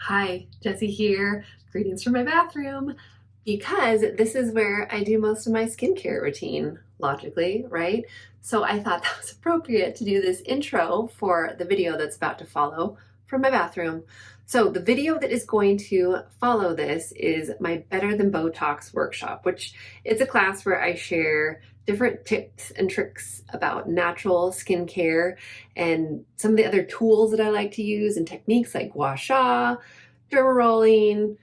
Hi, Jessie here. Greetings from my bathroom. Because this is where I do most of my skincare routine, logically, right? So I thought that was appropriate to do this intro for the video that's about to follow from my bathroom. So the video that is going to follow this is my Better Than Botox workshop, which is a class where I share different tips and tricks about natural skincare and some of the other tools that I like to use and techniques like gua sha, derma rolling,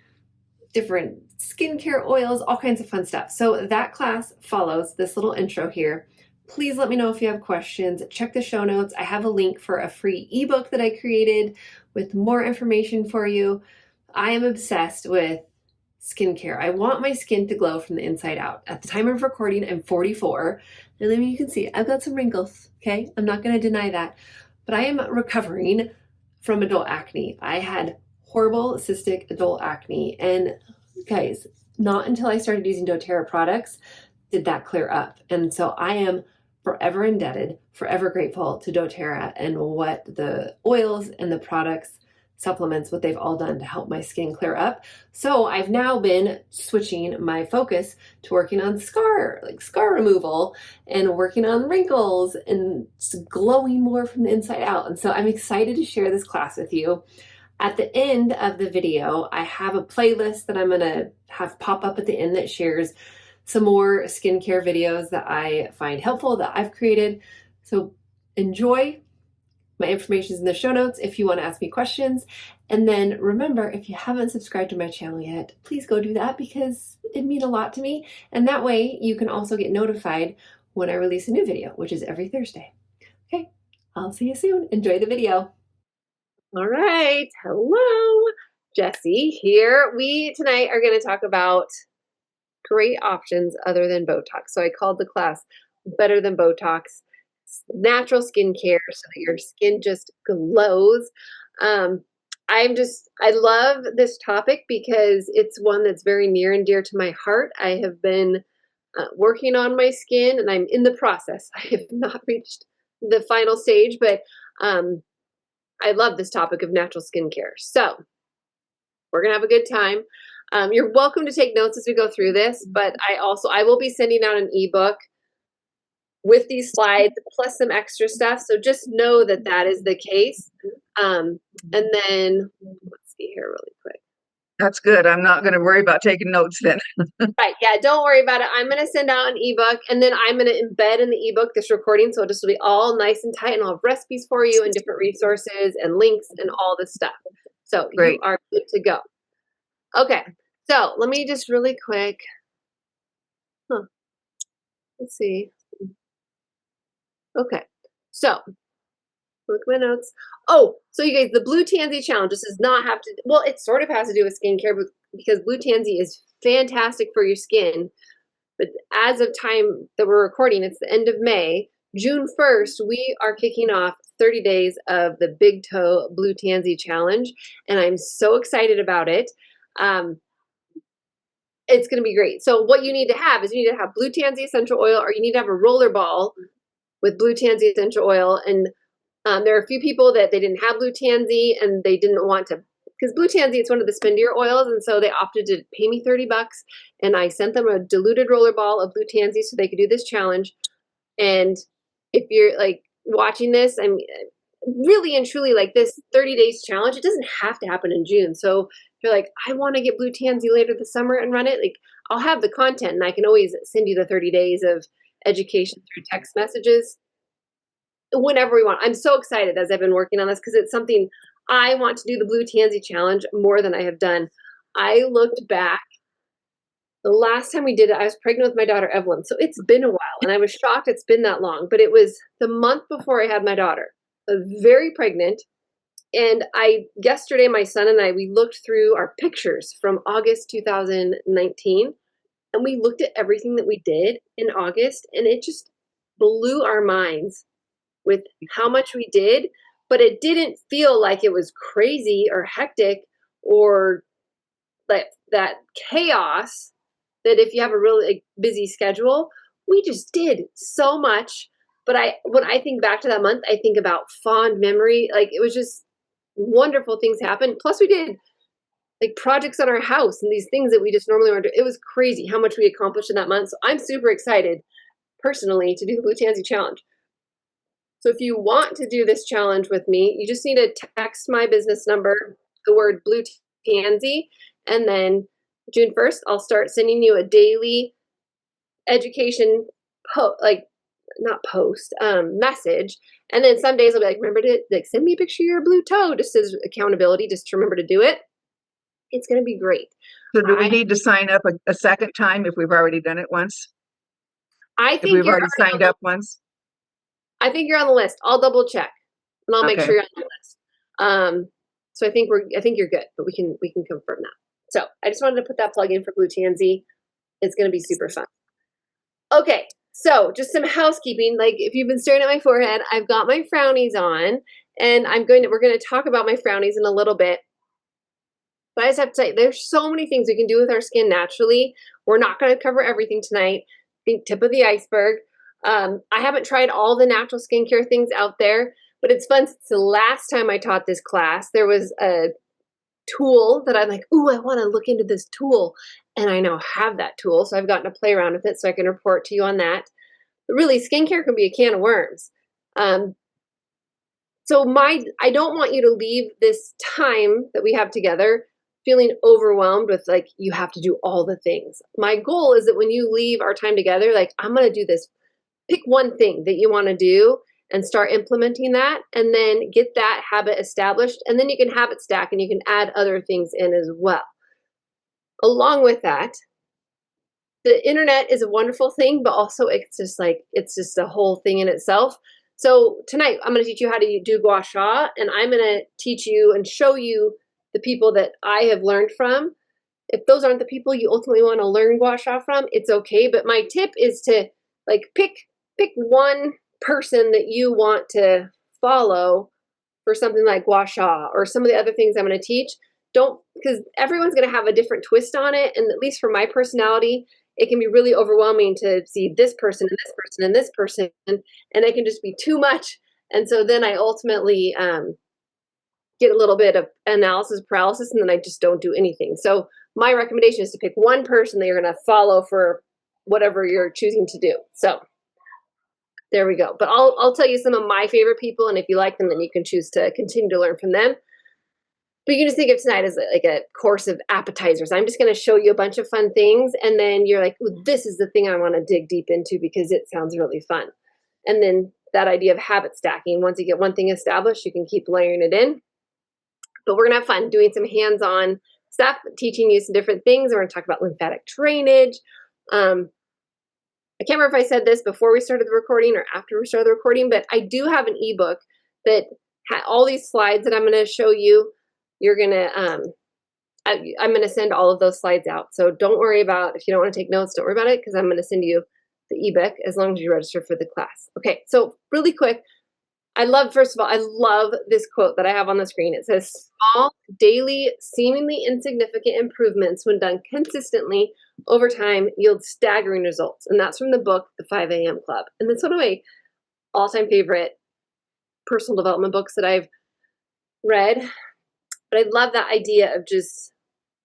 different skincare oils, all kinds of fun stuff. So that class follows this little intro here. Please let me know if you have questions. Check the show notes. I have a link for a free ebook that I created with more information for you. I am obsessed with skincare. I want my skin to glow from the inside out. At the time of recording, I'm 44. And you can see I've got some wrinkles, okay? I'm not going to deny that. But I am recovering from adult acne. I had horrible cystic adult acne. And guys, not until I started using doTERRA products did that clear up. And so I am forever indebted, forever grateful to doTERRA and what the oils and the products, supplements, what they've all done to help my skin clear up. So I've now been switching my focus to working on scar removal and working on wrinkles and glowing more from the inside out. And so I'm excited to share this class with you. At the end of the video, I have a playlist that I'm going to have pop up at the end that shares some more skincare videos that I find helpful that I've created. So enjoy. My information is in the show notes if you want to ask me questions. And then remember, if you haven't subscribed to my channel yet, please go do that because it means a lot to me. And that way you can also get notified when I release a new video, which is every Thursday. Okay, I'll see you soon. Enjoy the video. All right. Hello, Jessie here. We tonight are going to talk about great options other than Botox. So I called the class Better Than Botox, natural skincare so that your skin just glows. I love this topic because it's one that's very near and dear to my heart. I have been working on my skin and I'm in the process. I have not reached the final stage, but I love this topic of natural skincare. So we're going to have a good time. You're welcome to take notes as we go through this, but I will be sending out an ebook with these slides plus some extra stuff. So just know that that is the case. And then let's see here really quick. That's good. I'm not going to worry about taking notes then. Right. Yeah. Don't worry about it. I'm going to send out an ebook and then I'm going to embed in the ebook this recording. So it just will be all nice and tight and I'll have recipes for you and different resources and links and all this stuff. So Great. You are good to go. Okay. So let me just really quick. Let's see. Okay. So look at my notes. Oh, so you guys, the Blue Tansy challenge, this does not have to, well, it sort of has to do with skincare because Blue Tansy is fantastic for your skin. But as of time that we're recording, it's the end of May. June 1st, we are kicking off 30 days of the Big Toe Blue Tansy challenge. And I'm so excited about it. It's going to be great. So what you need to have is you need to have Blue Tansy essential oil, or you need to have a roller ball with Blue Tansy essential oil. And there are a few people that they didn't have Blue Tansy and they didn't want to, because Blue Tansy, it's one of the spendier oils. And so they opted to pay me $30 and I sent them a diluted roller ball of Blue Tansy so they could do this challenge. And if you're like watching this, I'm really and truly like this 30 days challenge, it doesn't have to happen in June. So if you're like, I want to get Blue Tansy later this summer and run it, like I'll have the content and I can always send you the 30 days of education through text messages whenever we want. I'm so excited as I've been working on this because it's something I want to do, the Blue Tansy challenge, more than I have done. I looked back. The last time we did it, I was pregnant with my daughter, Evelyn. So it's been a while and I was shocked it's been that long, but it was the month before I had my daughter, very pregnant. And yesterday, my son and we looked through our pictures from August 2019 and we looked at everything that we did in August and it just blew our minds with how much we did, but it didn't feel like it was crazy or hectic or like that chaos that if you have a really busy schedule, we just did so much. But when I think back to that month, I think about fond memory. Like it was just wonderful things happened. Plus we did like projects on our house and these things that we just normally want to do. It was crazy how much we accomplished in that month. So I'm super excited personally to do the Blue Tansy Challenge. So if you want to do this challenge with me, you just need to text my business number, the word Blue Tansy, and then June 1st, I'll start sending you a daily education message. And then some days I'll be like, remember to like send me a picture of your blue toe, just as accountability, just to remember to do it. It's going to be great. So do we need to sign up a second time if we've already done it once? I If think we've you're already signed up once? I think you're on the list. I'll double check and I'll make Okay. sure you're on the list. So I think you're good, but we can confirm that. So I just wanted to put that plug in for Blue Tansy. It's going to be super fun. Okay, so just some housekeeping. Like if you've been staring at my forehead, I've got my frownies on, and we're going to talk about my frownies in a little bit. But I just have to say, there's so many things we can do with our skin naturally. We're not going to cover everything tonight. Think tip of the iceberg. I haven't tried all the natural skincare things out there, but it's fun. Since the last time I taught this class, there was a tool that I'm like, ooh, I want to look into this tool. And I now have that tool. So I've gotten to play around with it so I can report to you on that. But really, skincare can be a can of worms. I don't want you to leave this time that we have together feeling overwhelmed with like, you have to do all the things. My goal is that when you leave our time together, like, I'm going to do this. Pick one thing that you want to do and start implementing that, and then get that habit established. And then you can habit stack and you can add other things in as well. Along with that, the internet is a wonderful thing, but also it's just a whole thing in itself. So tonight I'm going to teach you how to do gua sha, and I'm going to teach you and show you the people that I have learned from. If those aren't the people you ultimately want to learn gua sha from, it's okay. But my tip is to like pick one person that you want to follow for something like gua sha or some of the other things I'm going to teach. Because everyone's going to have a different twist on it. And at least for my personality, it can be really overwhelming to see this person and this person and this person, and it can just be too much. And so then I ultimately get a little bit of analysis paralysis, and then I just don't do anything. So my recommendation is to pick one person that you're going to follow for whatever you're choosing to do. So there we go. But I'll tell you some of my favorite people, and if you like them, then you can choose to continue to learn from them. But you can just think of tonight as like a course of appetizers. I'm just going to show you a bunch of fun things, and then you're like, ooh, this is the thing I want to dig deep into because it sounds really fun. And then that idea of habit stacking, once you get one thing established, you can keep layering it in. But we're going to have fun doing some hands-on stuff, teaching you some different things. We're going to talk about lymphatic drainage. I can't remember if I said this before we started the recording or after we started the recording, but I do have an ebook that all these slides that I'm going to show you. You're going to, I'm going to send all of those slides out. So don't worry about, if you don't want to take notes, don't worry about it, because I'm going to send you the ebook as long as you register for the class. Okay, so really quick, first of all, I love this quote that I have on the screen. It says, small, daily, seemingly insignificant improvements when done consistently over time yield staggering results. And that's from the book, The 5 a.m. Club. And that's one of my all-time favorite personal development books that I've read. But I love that idea of just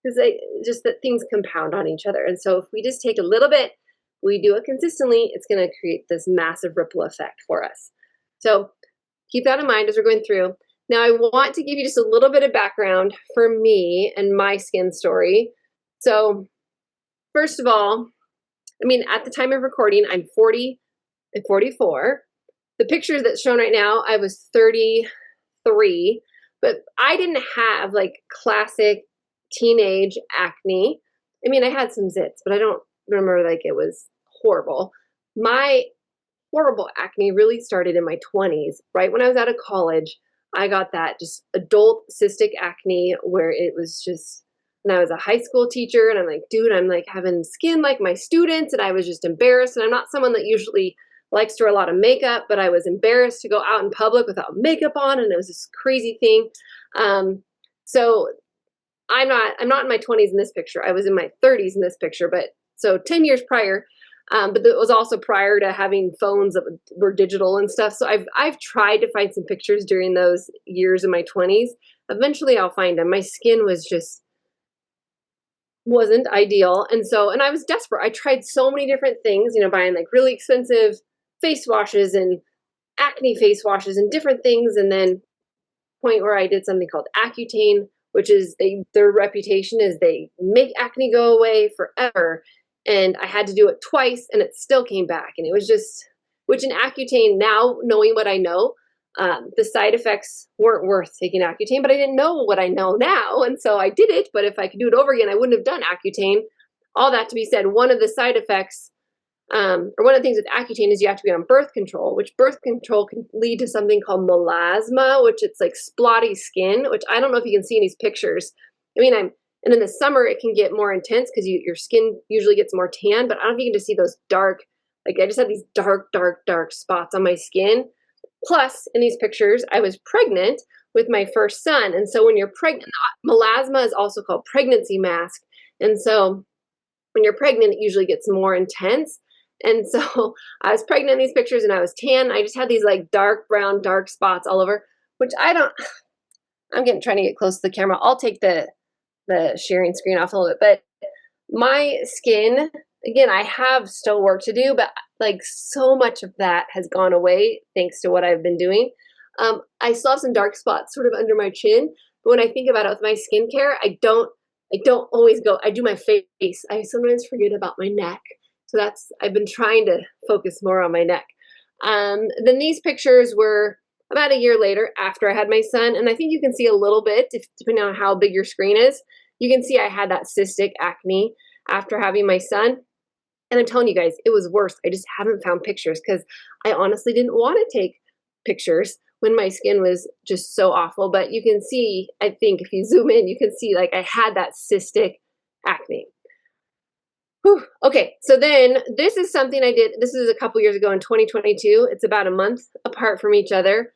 that things compound on each other. And so if we just take a little bit, we do it consistently, it's going to create this massive ripple effect for us. So keep that in mind as we're going through. Now I want to give you just a little bit of background for me and my skin story. So first of all, at the time of recording, I'm 40 and 44. The pictures that's shown right now, I was 33. But I didn't have like classic teenage acne. I had some zits, but I don't remember like it was horrible. My horrible acne really started in my 20s. Right when I was out of college, I got that just adult cystic acne where it was just, and I was a high school teacher, and I'm like, dude, I'm like having skin like my students, and I was just embarrassed. And I'm not someone that usually likes to wear a lot of makeup, but I was embarrassed to go out in public without makeup on, and it was this crazy thing. So I'm not in my 20s in this picture. I was in my 30s in this picture, but so 10 years prior. But it was also prior to having phones that were digital and stuff. So I've tried to find some pictures during those years in my 20s. Eventually I'll find them. My skin was just wasn't ideal. And I was desperate. I tried so many different things, you know, buying like really expensive face washes and acne face washes and different things. And then point where I did something called Accutane, which is their reputation is they make acne go away forever. And I had to do it twice and it still came back. And it was just, which in Accutane, now knowing what I know, the side effects weren't worth taking Accutane, but I didn't know what I know now. And so I did it, but if I could do it over again, I wouldn't have done Accutane. All that to be said, one of the side effects, or one of the things with Accutane is you have to be on birth control, which birth control can lead to something called melasma, which it's like splotty skin, which I don't know if you can see in these pictures. I mean, and in the summer it can get more intense because your skin usually gets more tan, but I don't know if you can just see those dark, like I just had these dark, dark, dark spots on my skin. Plus, in these pictures, I was pregnant with my first son. And so when you're pregnant, melasma is also called pregnancy mask. And so when you're pregnant, it usually gets more intense. And so I was pregnant in these pictures and I was tan. I just had these like dark brown, dark spots all over, which I'm trying to get close to the camera. I'll take the sharing screen off a little bit, but my skin, again, I have still work to do, but like so much of that has gone away thanks to what I've been doing. I still have some dark spots sort of under my chin, but when I think about it with my skincare, I don't always go, I do my face. I sometimes forget about my neck. So I've been trying to focus more on my neck. Then these pictures were about a year later after I had my son. And I think you can see a little bit, depending on how big your screen is, you can see I had that cystic acne after having my son. And I'm telling you guys, it was worse. I just haven't found pictures because I honestly didn't want to take pictures when my skin was just so awful. But you can see, I think if you zoom in, you can see like I had that cystic acne. Whew. Okay, so then this is something I did. This is a couple years ago in 2022. It's about a month apart from each other.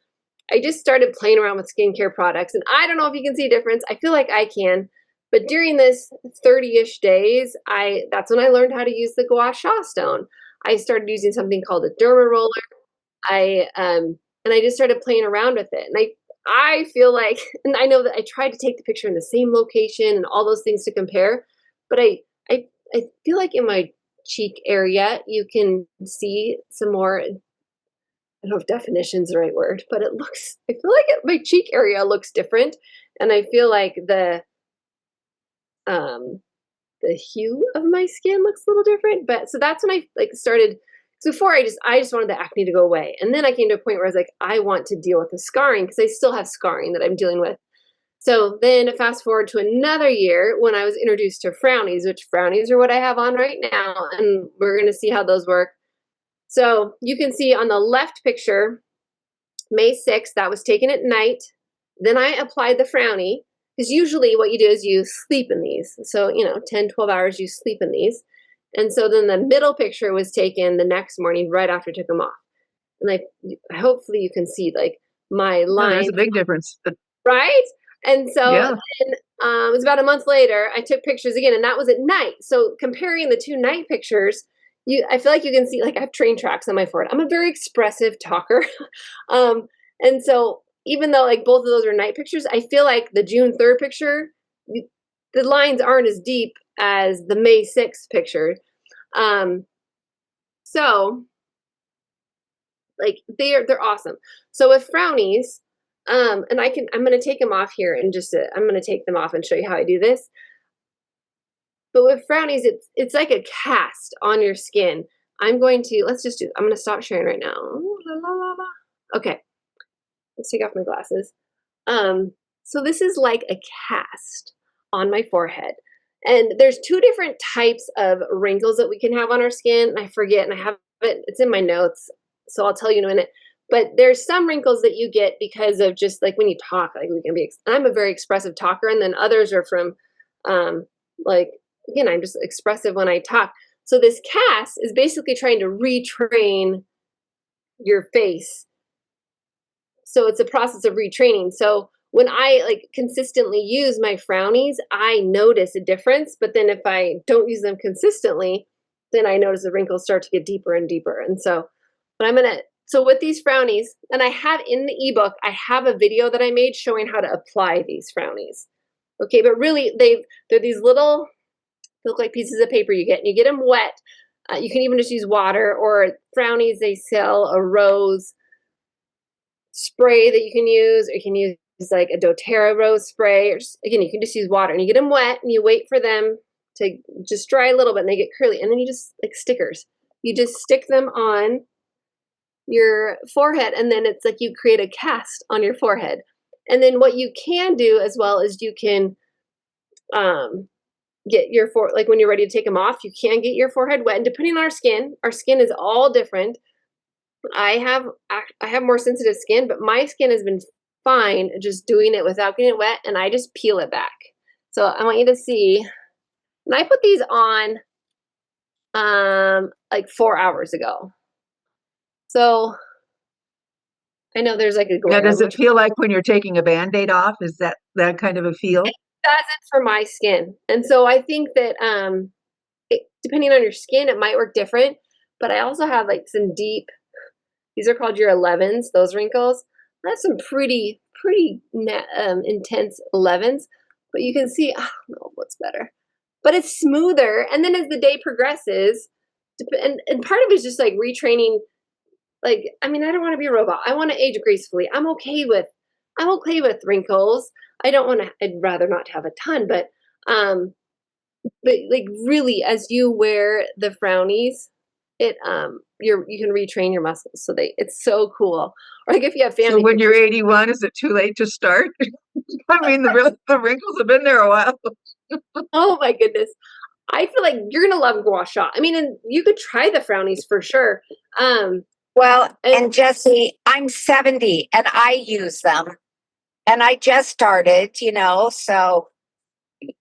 I just started playing around with skincare products. And I don't know if you can see a difference. I feel like I can. But during this 30-ish days, that's when I learned how to use the gua sha stone. I started using something called a derma roller. And I just started playing around with it. And I feel like, and I know that I tried to take the picture in the same location and all those things to compare, but I feel like in my cheek area, you can see some more, I don't know if definition's the right word, but I feel like my cheek area looks different. And I feel like the hue of my skin looks a little different. But so that's when I like started. So before I just wanted the acne to go away. And then I came to a point where I was like, I want to deal with the scarring because I still have scarring that I'm dealing with. So then fast forward to another year when I was introduced to Frownies, which Frownies are what I have on right now. And we're going to see how those work. So you can see on the left picture, May 6th, that was taken at night. Then I applied the Frownie because usually what you do is you sleep in these. So, 10, 12 hours, you sleep in these. And so then the middle picture was taken the next morning right after I took them off. And hopefully you can see like my line. There's a big difference. Right? And so Yeah. then, it was about a month later, I took pictures again, and that was at night. So comparing the two night pictures, I feel like you can see, like I have train tracks on my forehead. I'm a very expressive talker. And so even though like both of those are night pictures, I feel like the June 3rd picture, the lines aren't as deep as the May 6th picture. So like they're awesome. So with Frownies, and I'm going to take them off here and I'm going to take them off and show you how I do this. But with Frownies, it's like a cast on your skin. I'm going to stop sharing right now. Okay. Let's take off my glasses. So this is like a cast on my forehead. And there's two different types of wrinkles that we can have on our skin. And I forget, and I have it, it's in my notes. So I'll tell you in a minute. But there's some wrinkles that you get because of just like when you talk, like I'm a very expressive talker, and then others are from, again, I'm just expressive when I talk. So this cast is basically trying to retrain your face. So it's a process of retraining. So when I like consistently use my Frownies, I notice a difference. But then if I don't use them consistently, then I notice the wrinkles start to get deeper and deeper. And so, so with these Frownies, and I have in the ebook, I have a video that I made showing how to apply these Frownies. Okay, but really they're these little They look like pieces of paper you get, and you get them wet. You can even just use water, or Frownies, they sell a rose spray that you can use, or you can use like a doTERRA rose spray, or just, again, you can just use water, and you get them wet, and you wait for them to just dry a little bit, and they get curly, and then you just, like stickers, you just stick them on your forehead, and then it's like you create a cast on your forehead. And then what you can do as well is you can get your like when you're ready to take them off, you can get your forehead wet, and depending on our skin is all different. I have more sensitive skin, but my skin has been fine just doing it without getting it wet, and I just peel it back. So I want you to see, and I put these on like 4 hours ago. So I know there's like a glare. Now, does it feel like when you're taking a Band-Aid off? Is that kind of a feel? It doesn't for my skin. And so I think that depending on your skin, it might work different. But I also have like some deep, these are called your 11s, those wrinkles. I have some pretty intense 11s. But you can see, I don't know what's better. But it's smoother. And then as the day progresses, and part of it is just like retraining. Like, I mean, I don't want to be a robot. I want to age gracefully. I'm okay with wrinkles. I'd rather not have a ton, but like really, as you wear the Frownies, you can retrain your muscles. So it's so cool. Or like if you have family. So when you're 81, is it too late to start? I mean, the wrinkles have been there a while. Oh my goodness. I feel like you're gonna love gua sha. I mean, and you could try the Frownies for sure. Well, and Jesse, I'm 70 and I use them. And I just started, so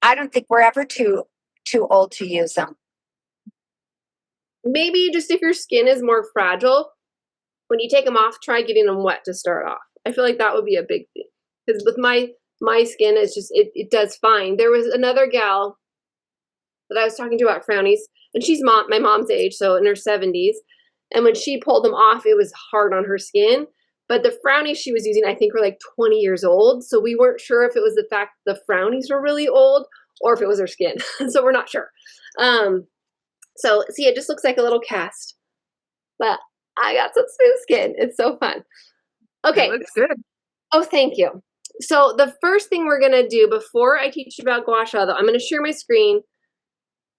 I don't think we're ever too old to use them. Maybe just if your skin is more fragile, when you take them off, try getting them wet to start off. I feel like that would be a big thing. Because with my skin, it's just, it does fine. There was another gal that I was talking to about Frownies, and she's my mom's age, so in her 70s. And when she pulled them off, it was hard on her skin. But the Frownies she was using, I think, were like 20 years old. So we weren't sure if it was the fact the Frownies were really old or if it was her skin. So we're not sure. So see, it just looks like a little cast. But I got some smooth skin. It's so fun. Okay. It looks good. Oh, thank you. So the first thing we're going to do before I teach you about gua sha, though, I'm going to share my screen.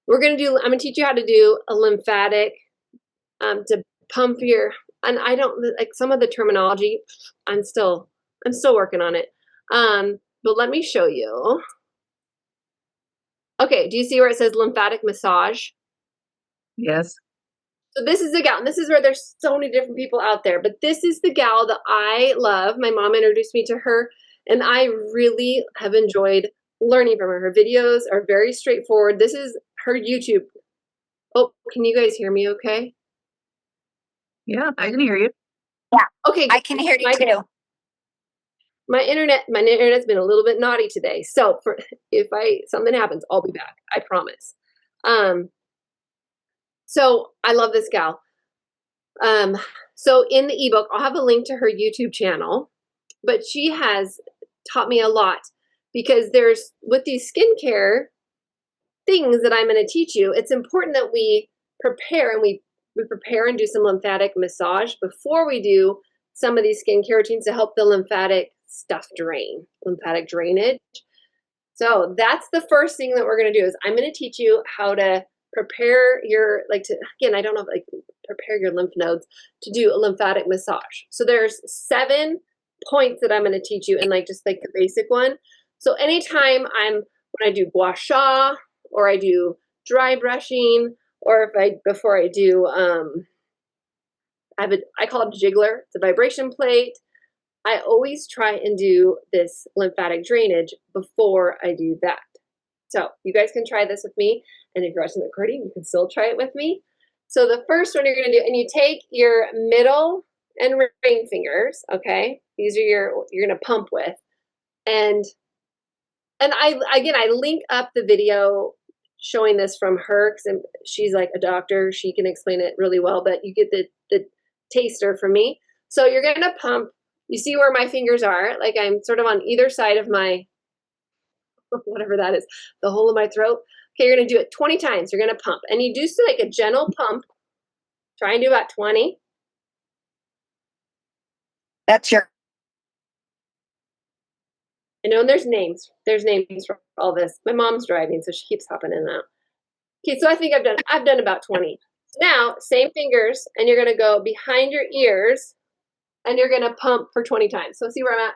I'm going to teach you how to do a lymphatic, to pump your, and I don't like some of the terminology. I'm still working on it. But let me show you. Okay, do you see where it says lymphatic massage? Yes. So this is the gal, and this is where there's so many different people out there, but this is the gal that I love. My mom introduced me to her, and I really have enjoyed learning from her. Her videos are very straightforward. This is her YouTube. Oh, can you guys hear me okay? Yeah, I can hear you. Yeah. Okay. I can hear you too. My internet's been a little bit naughty today. So if something happens, I'll be back. I promise. So I love this gal. So in the ebook, I'll have a link to her YouTube channel, but she has taught me a lot because with these skincare things that I'm going to teach you, it's important that we prepare and we prepare and do some lymphatic massage before we do some of these skincare routines to help the lymphatic stuff drain, lymphatic drainage. So that's the first thing that we're going to do is I'm going to teach you how to prepare your, I don't know, prepare your lymph nodes to do a lymphatic massage. So there's 7 points that I'm going to teach you in just the basic one. So anytime when I do gua sha or I do dry brushing, or before I do, I call it a jiggler. It's a vibration plate. I always try and do this lymphatic drainage before I do that. So you guys can try this with me. And if you're watching the recording, you can still try it with me. So the first one you're going to do, and you take your middle and ring fingers, okay? These are you're going to pump with. And I link up the video showing this from her because she's like a doctor. She can explain it really well, but you get the taster from me. So you're going to pump. You see where my fingers are? I'm sort of on either side of my, whatever that is, the hole in my throat. Okay, you're going to do it 20 times. You're going to pump. And you do like a gentle pump. Try and do about 20. That's your. I know there's names. There's names for all this. My mom's driving, so she keeps hopping in and out. Okay, so I think I've done about 20. Now, same fingers, and you're gonna go behind your ears, and you're gonna pump for 20 times. So see where I'm at?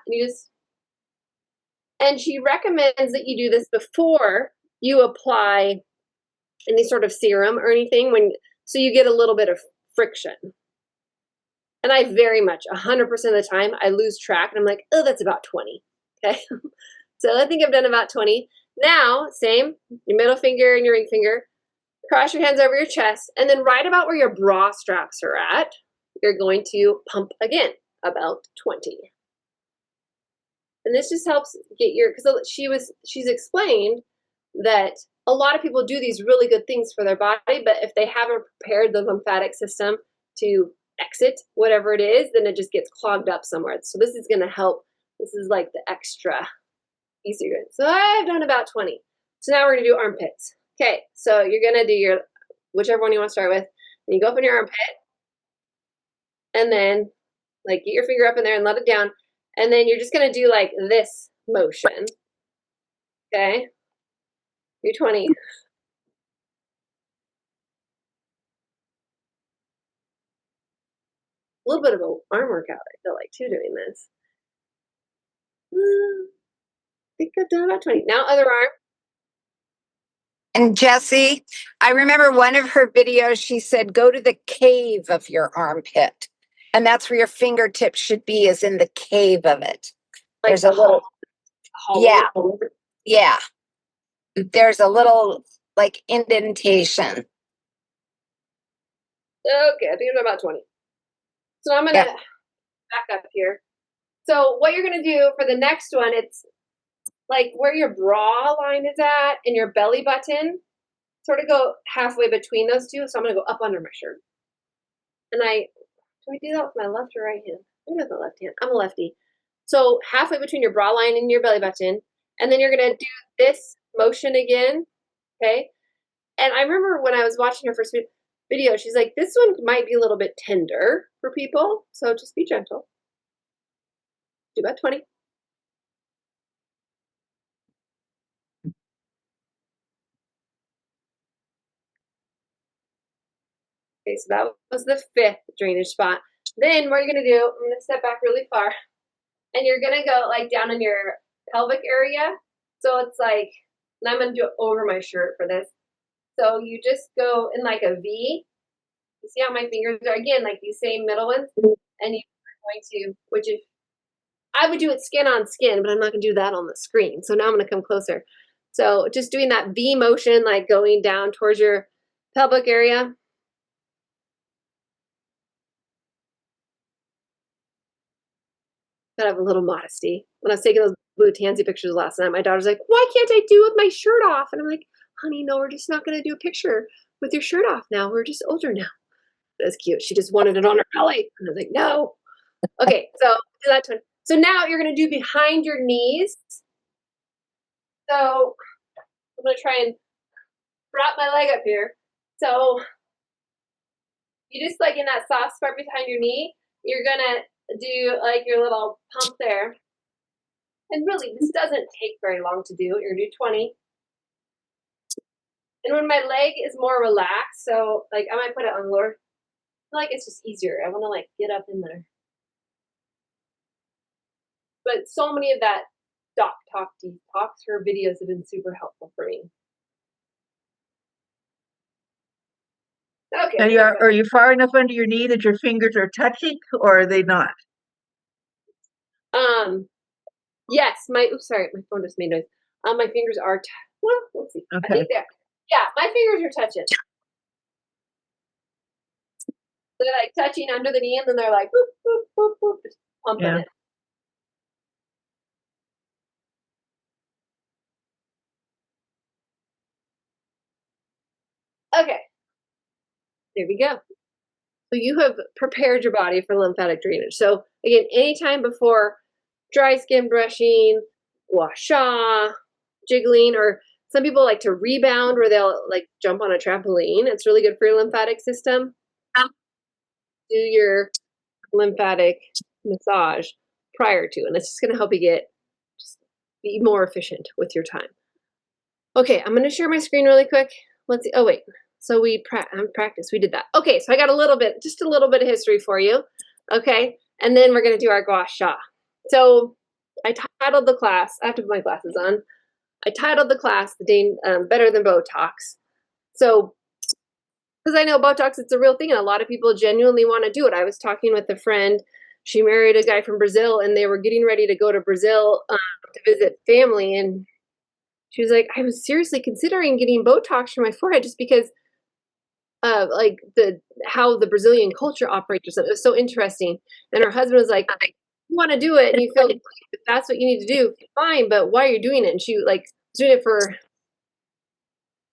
And she recommends that you do this before you apply any sort of serum or anything, so you get a little bit of friction. And I very much, 100% of the time, I lose track, and I'm like, oh, that's about 20. Okay, so I think I've done about 20. Now, same, your middle finger and your ring finger. Cross your hands over your chest, and then right about where your bra straps are at, you're going to pump again, about 20. And this just helps get because she's explained that a lot of people do these really good things for their body, but if they haven't prepared the lymphatic system to exit whatever it is, then it just gets clogged up somewhere. So this is going to help. This is like the extra easier. So I've done about 20. So now we're going to do armpits. Okay, so you're going to do your, whichever one you want to start with. And you go up in your armpit. And then, like, get your finger up in there and let it down. And then you're just going to do, like, this motion. Okay? You're 20. A little bit of an arm workout, I feel like, too, doing this. I think I've done about 20. Now, other arm. And Jessie, I remember one of her videos, she said, go to the cave of your armpit. And that's where your fingertips should be, is in the cave of it. Like there's a little, yeah, yeah. There's a little, like, indentation. Okay, I think I'm about 20. So I'm going to back up here. So what you're going to do for the next one, it's like where your bra line is at and your belly button, sort of go halfway between those two. So I'm going to go up under my shirt. And do I do that with my left or right hand? I think with the left hand. I'm a lefty. So halfway between your bra line and your belly button. And then you're going to do this motion again. Okay. And I remember when I was watching her first video, she's like, this one might be a little bit tender for people. So just be gentle. Do about 20. Okay, so that was the 5th drainage spot. Then what you're going to do, I'm going to step back really far. And you're going to go like down in your pelvic area. So it's like, and I'm going to do it over my shirt for this. So you just go in like a V. You see how my fingers are? Again, like these same middle ones. And you're going to, which is, I would do it skin on skin, but I'm not going to do that on the screen. So now I'm going to come closer. So just doing that V motion, like going down towards your pelvic area. Gotta have a little modesty. When I was taking those blue tansy pictures last night, my daughter's like, why can't I do it with my shirt off? And I'm like, honey, no, we're just not going to do a picture with your shirt off now. We're just older now. That's cute. She just wanted it on her belly. And I was like, no. Okay, so do that one. So now you're going to do behind your knees. So I'm going to try and wrap my leg up here. So you just like in that soft spot behind your knee, you're going to do like your little pump there. And really, this doesn't take very long to do. You're going to do 20. And when my leg is more relaxed, so like I might put it on lower, I feel like it's just easier. I want to like get up in there. But so many of that Doc Talk Detox, her videos have been super helpful for me. Okay. And are you far enough under your knee that your fingers are touching, or are they not? Yes, oops, sorry, my phone just made noise. My fingers are, well, let's see. Okay. I think yeah, my fingers are touching. They're like touching under the knee, and then they're like, boop, boop, boop, boop, just pumping it. Okay. There we go. So you have prepared your body for lymphatic drainage. So again, anytime before dry skin brushing, gua sha, jiggling, or Some people like to rebound where they'll like jump on a trampoline. It's really good for your lymphatic system. Do your lymphatic massage prior to, and it's just going to help you just be more efficient with your time. Okay, I'm going to share my screen really quick. Let's see. Oh wait, so we practiced. We did that. Okay, so I got just a little bit of history for you. Okay, and then we're going to do our gua sha. So I titled the class. I have to put my glasses on. I titled the class "The Day Better Than Botox." So because I know Botox, it's a real thing, and a lot of people genuinely want to do it. I was talking with a friend. She married a guy from Brazil, and they were getting ready to go to Brazil to visit family, and she was like, I was seriously considering getting Botox for my forehead just because like how the Brazilian culture operates or something. It was so interesting. And her husband was like, you want to do it and you feel like if that's what you need to do, fine, but why are you doing it? And she like was doing it for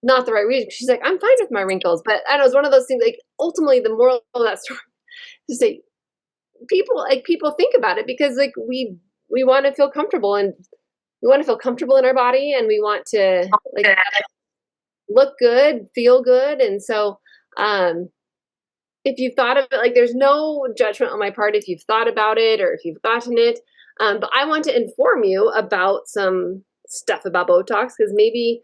not the right reason. She's like, I'm fine with my wrinkles. But I don't know, it's one of those things, like ultimately the moral of that story is to say people think about it because like we want to feel comfortable, and we want to feel comfortable in our body, and we want to like look good, feel good. And so if you've thought of it, like there's no judgment on my part if you've thought about it or if you've gotten it. But I want to inform you about some stuff about Botox because maybe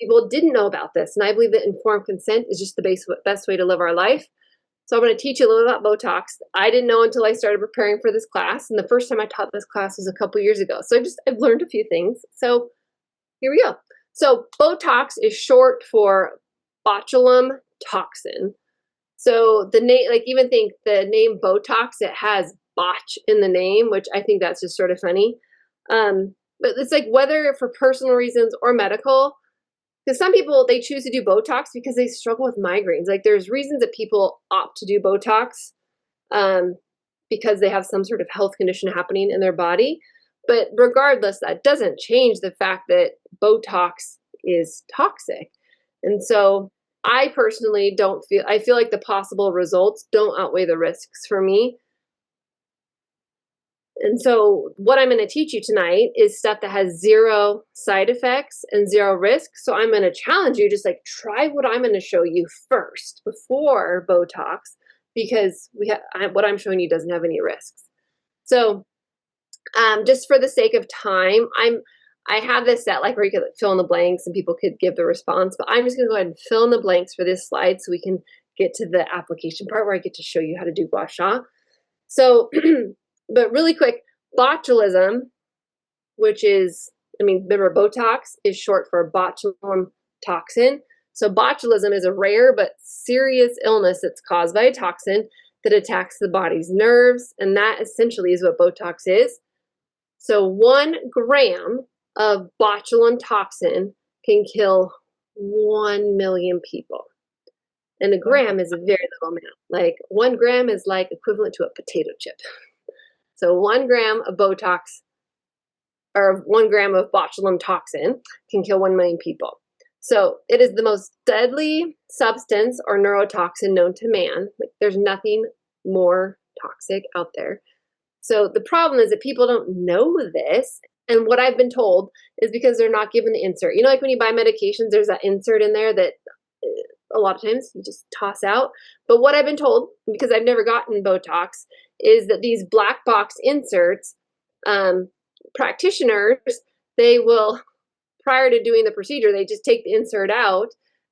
people didn't know about this. And I believe that informed consent is just the best way to live our life. So I'm going to teach you a little about Botox. I didn't know until I started preparing for this class. And the first time I taught this class was a couple years ago. So I've learned a few things. So here we go. So Botox is short for botulinum toxin. So the name, like even think the name Botox, it has botch in the name, which I think that's just sort of funny. But it's like whether for personal reasons or medical, because some people, they choose to do Botox because they struggle with migraines. Like there's reasons that people opt to do Botox because they have some sort of health condition happening in their body. But regardless, that doesn't change the fact that Botox is toxic. And so I personally I feel like the possible results don't outweigh the risks for me. And so what I'm going to teach you tonight is stuff that has zero side effects and zero risk. So I'm going to challenge you, just like try what I'm going to show you first before Botox, because what I'm showing you doesn't have any risks. So just for the sake of time, I have this set like where you could fill in the blanks and people could give the response, but I'm just going to go ahead and fill in the blanks for this slide so we can get to the application part where I get to show you how to do gua sha. So but really quick, botulism, which is, remember Botox is short for botulinum toxin. So botulism is a rare but serious illness that's caused by a toxin that attacks the body's nerves, and that essentially is what Botox is. So 1 gram of botulinum toxin can kill 1 million people. And a gram is a very little amount. Like 1 gram is like equivalent to a potato chip. So 1 gram of Botox or 1 gram of botulinum toxin can kill 1 million people. So it is the most deadly substance or neurotoxin known to man. Like there's nothing more toxic out there. So the problem is that people don't know this. And what I've been told is because they're not given the insert. You know, like when you buy medications, there's that insert in there that a lot of times you just toss out. But what I've been told, because I've never gotten Botox, is that these black box inserts, practitioners, they will, prior to doing the procedure, they just take the insert out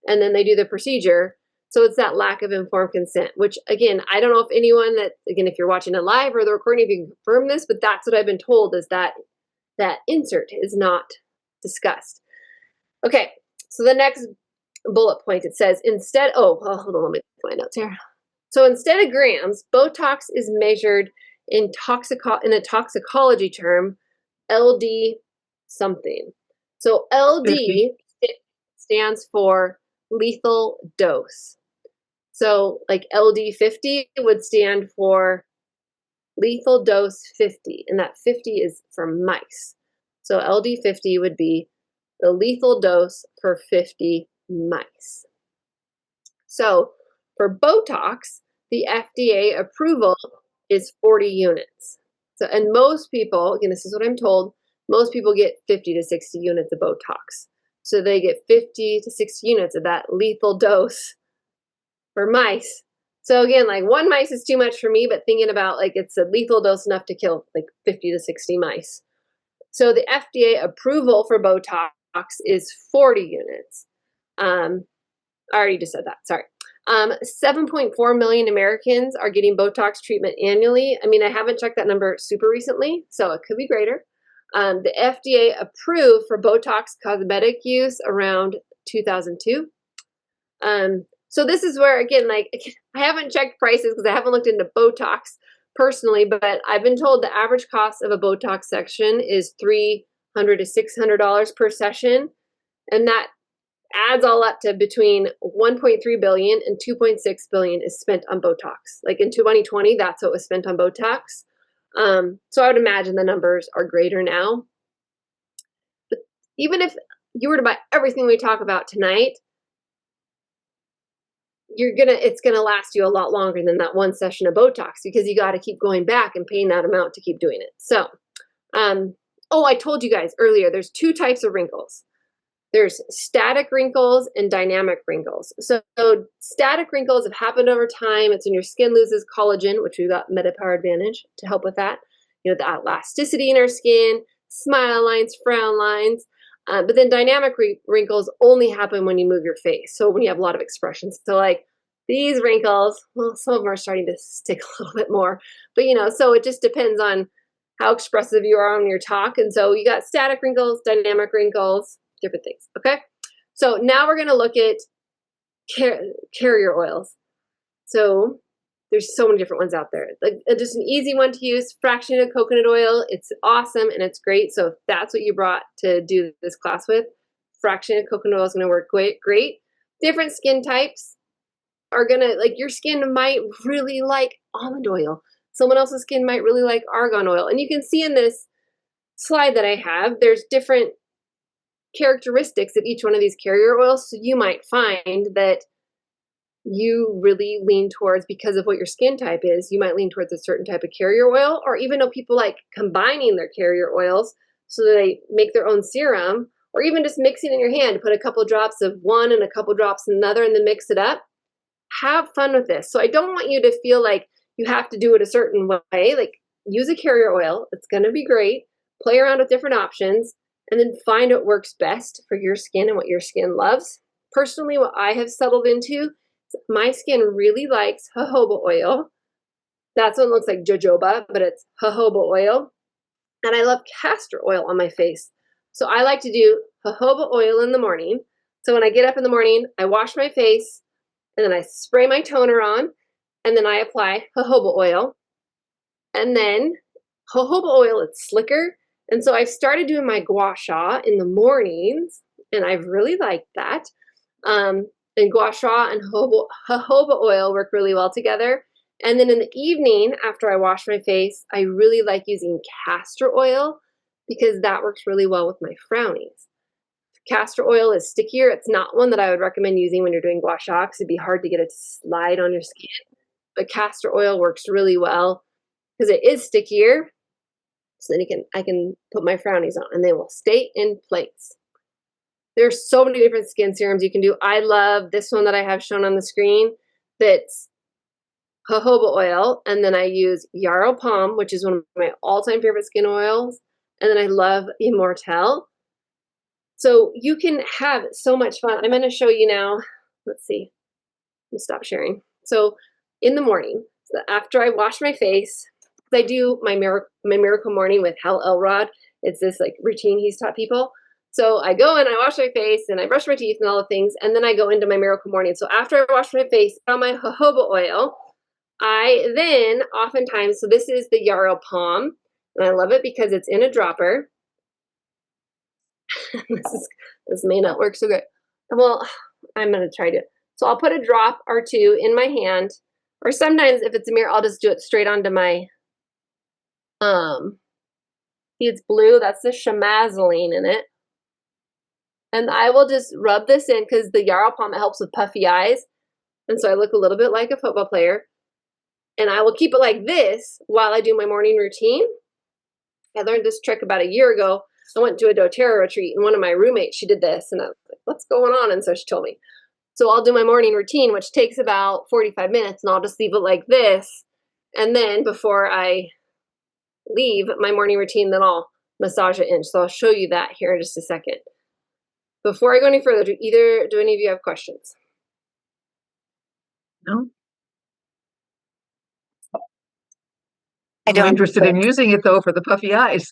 and then they do the procedure. So it's that lack of informed consent, which again, I don't know if anyone that, again, if you're watching it live or the recording, if you can confirm this, but that's what I've been told is that insert is not discussed. Okay, so the next bullet point, it says instead, hold on, let me put my notes here. So instead of grams, Botox is measured in a toxicology term, LD something. So LD stands for lethal dose. So like LD 50 would stand for lethal dose 50, and that 50 is for mice. So LD 50 would be the lethal dose for 50 mice. So for Botox, the FDA approval is 40 units. So, and most people, again, this is what I'm told, most people get 50 to 60 units of Botox. So they get 50 to 60 units of that lethal dose for mice. So again, like 1 mice is too much for me, but thinking about like it's a lethal dose enough to kill like 50 to 60 mice. So the FDA approval for Botox is 40 units. I already just said that, sorry. 7.4 million Americans are getting Botox treatment annually. I mean, I haven't checked that number super recently, so it could be greater. The FDA approved for Botox cosmetic use around 2002. So this is where, again, like I haven't checked prices because I haven't looked into Botox personally, but I've been told the average cost of a Botox section is $300 to $600 per session. And that adds all up to between 1.3 billion and 2.6 billion is spent on Botox. Like in 2020, that's what was spent on Botox. So I would imagine the numbers are greater now. But even if you were to buy everything we talk about tonight, it's gonna last you a lot longer than that 1 session of Botox because you got to keep going back and paying that amount to keep doing it. So, oh, I told you guys earlier, there's 2 types of wrinkles. There's static wrinkles and dynamic wrinkles. So static wrinkles have happened over time. It's when your skin loses collagen, which we've got MetaPower Advantage to help with that. You know, the elasticity in our skin, smile lines, frown lines. But then dynamic wrinkles only happen when you move your face. So when you have a lot of expressions. So like these wrinkles, well, some of them are starting to stick a little bit more. But you know, so it just depends on how expressive you are on your talk. And so you got static wrinkles, dynamic wrinkles, different things. Okay. So now we're going to look at carrier oils. So there's so many different ones out there. Like just an easy one to use, fractionated coconut oil. It's awesome and it's great. So if that's what you brought to do this class with, fractionated coconut oil is going to work great. Different skin types are going to, like your skin might really like almond oil. Someone else's skin might really like argan oil. And you can see in this slide that I have, there's different characteristics of each one of these carrier oils. So you might find that you really lean towards, because of what your skin type is, you might lean towards a certain type of carrier oil, or even know people like combining their carrier oils so that they make their own serum, or even just mixing in your hand, put a couple drops of one and a couple drops of another and then mix it up. Have fun with this. So I don't want you to feel like you have to do it a certain way. Like use a carrier oil. It's going to be great. Play around with different options and then find what works best for your skin and what your skin loves. Personally, what I have settled into, my skin really likes jojoba oil. That's what looks like jojoba, but it's jojoba oil. And I love castor oil on my face. So I like to do jojoba oil in the morning. So when I get up in the morning, I wash my face and then I spray my toner on and then I apply jojoba oil. And then jojoba oil, it's slicker. And so I've started doing my gua sha in the mornings and I've really liked that. And gua sha and jojoba oil work really well together. And then in the evening, after I wash my face, I really like using castor oil because that works really well with my frownies. Castor oil is stickier. It's not one that I would recommend using when you're doing gua sha because it'd be hard to get it to slide on your skin. But castor oil works really well because it is stickier. So then I can put my frownies on and they will stay in place. There's so many different skin serums you can do. I love this one that I have shown on the screen that's jojoba oil. And then I use yarrow palm, which is one of my all-time favorite skin oils. And then I love Immortelle. So you can have so much fun. I'm going to show you now. Let's see. Let me stop sharing. So in the morning, after I wash my face, I do my miracle morning with Hal Elrod. It's this like routine he's taught people. So I go in, I wash my face, and I brush my teeth and all the things, and then I go into my miracle morning. So after I wash my face, on my jojoba oil, I then oftentimes, so this is the yarrow palm, and I love it because it's in a dropper. This may not work so good. Well, I'm going to try to. So I'll put a drop or two in my hand, or sometimes if it's a mirror, I'll just do it straight onto my, see it's blue, that's the chamazoline in it. And I will just rub this in because the yarrow palm helps with puffy eyes. And so I look a little bit like a football player. And I will keep it like this while I do my morning routine. I learned this trick about a year ago I went to a doTERRA retreat, and one of my roommates, she did this, and I was like, what's going on? And so she told me. So I'll do my morning routine, which takes about 45 minutes, and I'll just leave it like this. And then before I leave my morning routine, then I'll massage it in. So I'll show you that here in just a second. Before I go any further, do any of you have questions? No, I I'm interested in using it though for the puffy eyes.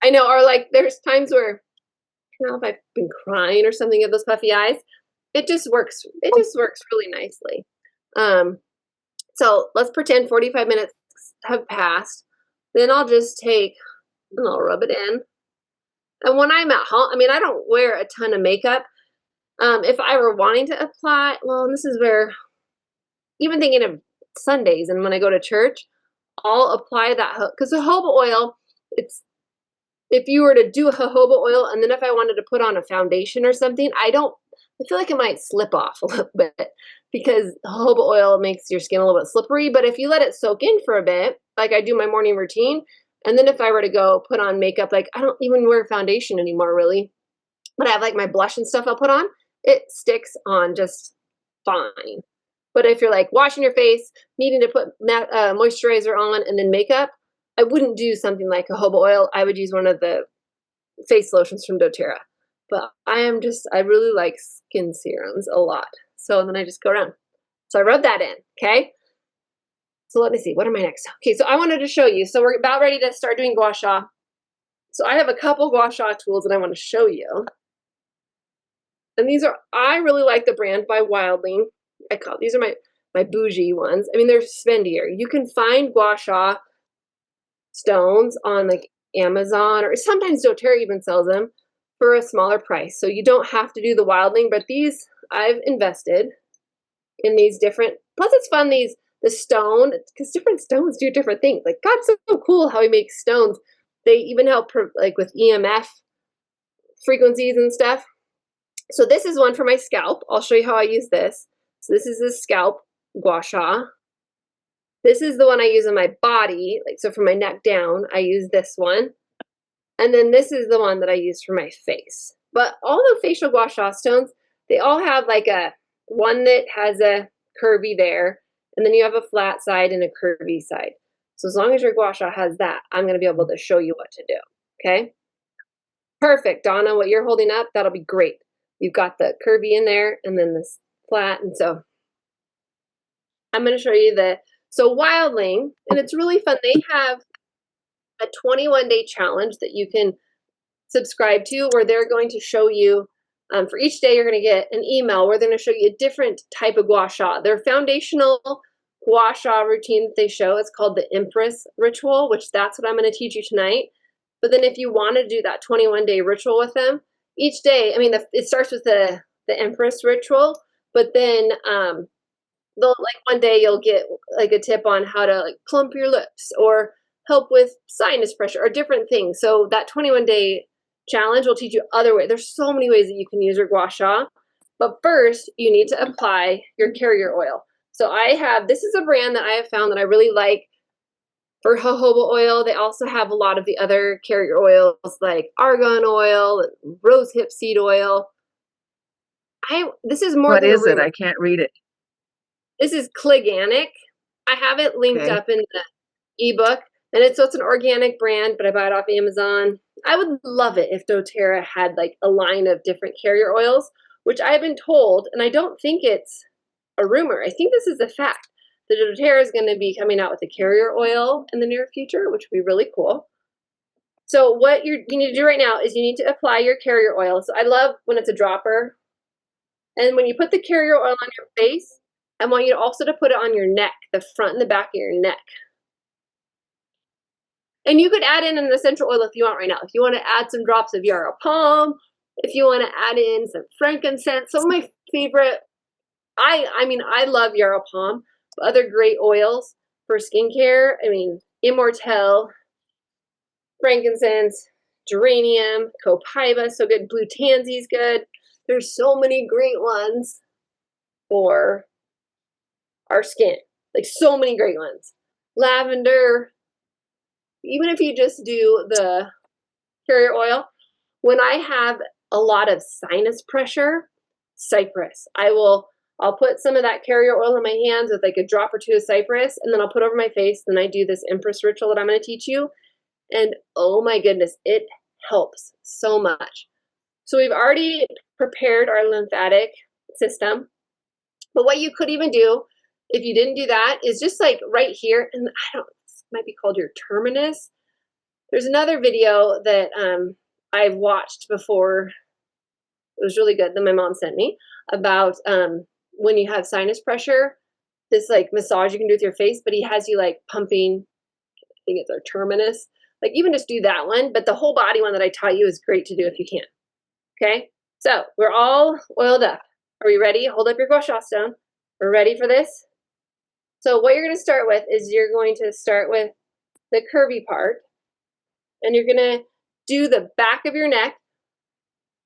I know, or like there's times where, you know, if I've been crying or something of those puffy eyes, it just works. It just works really nicely. So let's pretend 45 minutes have passed. Then I'll just take and I'll rub it in. And when I'm at home, I mean, I don't wear a ton of makeup. If I were wanting to apply, well, and this is where, even thinking of Sundays and when I go to church, I'll apply that, because the jojoba oil, it's, if you were to do a jojoba oil, and then if I wanted to put on a foundation or something, I feel like it might slip off a little bit because jojoba oil makes your skin a little bit slippery. But if you let it soak in for a bit, like I do my morning routine, and then if I were to go put on makeup, like I don't even wear foundation anymore really, but I have like my blush and stuff I'll put on, it sticks on just fine. But if you're like washing your face, needing to put moisturizer on and then makeup, I wouldn't do something like jojoba oil. I would use one of the face lotions from doTERRA. But I really like skin serums a lot. So then I just go around. So I rub that in, okay? So let me see, what am I next? Okay, so I wanted to show you. So we're about ready to start doing gua sha. So I have a couple gua sha tools that I want to show you. And these are, I really like the brand by Wildling. These are my bougie ones. I mean, they're spendier. You can find gua sha stones on like Amazon, or sometimes doTERRA even sells them for a smaller price. So you don't have to do the Wildling, but these, I've invested in these different, plus it's fun, the stone, because different stones do different things. Like God's so cool how he makes stones. They even help like with EMF frequencies and stuff. So this is one for my scalp. I'll show you how I use this. So this is the scalp gua sha. This is the one I use on my body. Like, so for my neck down, I use this one. And then this is the one that I use for my face. But all the facial gua sha stones, they all have like one that has a curvy there, and then you have a flat side and a curvy side. So as long as your gua sha has that, I'm going to be able to show you what to do. Okay? Perfect, Donna. What you're holding up, that'll be great. You've got the curvy in there and then this flat. And so I'm going to show you so Wildling, and it's really fun. They have a 21-day challenge that you can subscribe to, where they're going to show you, for each day you're going to get an email where they're going to show you a different type of gua sha. Their foundational gua sha routine that they show is called the Empress ritual, which that's what I'm going to teach you tonight. But then if you want to do that 21-day ritual with them, each day, I mean, it starts with the Empress ritual, but then like one day you'll get like a tip on how to like plump your lips or help with sinus pressure or different things. So that 21-day challenge will teach you other ways. There's so many ways that you can use your gua sha. But first, you need to apply your carrier oil. So this is a brand that I have found that I really like for jojoba oil. They also have a lot of the other carrier oils like argan oil and rosehip seed oil. This is more What than is it? I can't read it. This is Cliganic. I have it linked up in the ebook, and it's an organic brand, but I buy it off Amazon. I would love it if doTERRA had like a line of different carrier oils, which I've been told, and I don't think it's a rumor. I think this is a fact. The doTERRA is going to be coming out with a carrier oil in the near future, which would be really cool. So what you need to do right now is you need to apply your carrier oil. So I love when it's a dropper. And when you put the carrier oil on your face, I want you also to put it on your neck, the front and the back of your neck. And you could add in an essential oil if you want right now. If you want to add some drops of yarrow palm, if you want to add in some frankincense, some of my favorite, I mean, I love yarrow palm, but other great oils for skincare, I mean, Immortelle, frankincense, geranium, copaiba, so good. Blue tansy's good. There's so many great ones for our skin, like so many great ones. Lavender, even if you just do the carrier oil. When I have a lot of sinus pressure, cypress. I'll put some of that carrier oil in my hands with like a drop or two of cypress, and then I'll put over my face. Then I do this Empress ritual that I'm going to teach you. And oh my goodness, it helps so much. So we've already prepared our lymphatic system. But what you could even do if you didn't do that is just like right here, and this might be called your terminus. There's another video that I've watched before. It was really good that my mom sent me about when you have sinus pressure, this like massage you can do with your face, but he has you like pumping, I think it's our terminus. Like even just do that one, but the whole body one that I taught you is great to do if you can. Okay, so we're all oiled up. Are we ready? Hold up your gua sha stone. We're ready for this. So what you're going to start with is you're going to start with the curvy part, and you're going to do the back of your neck,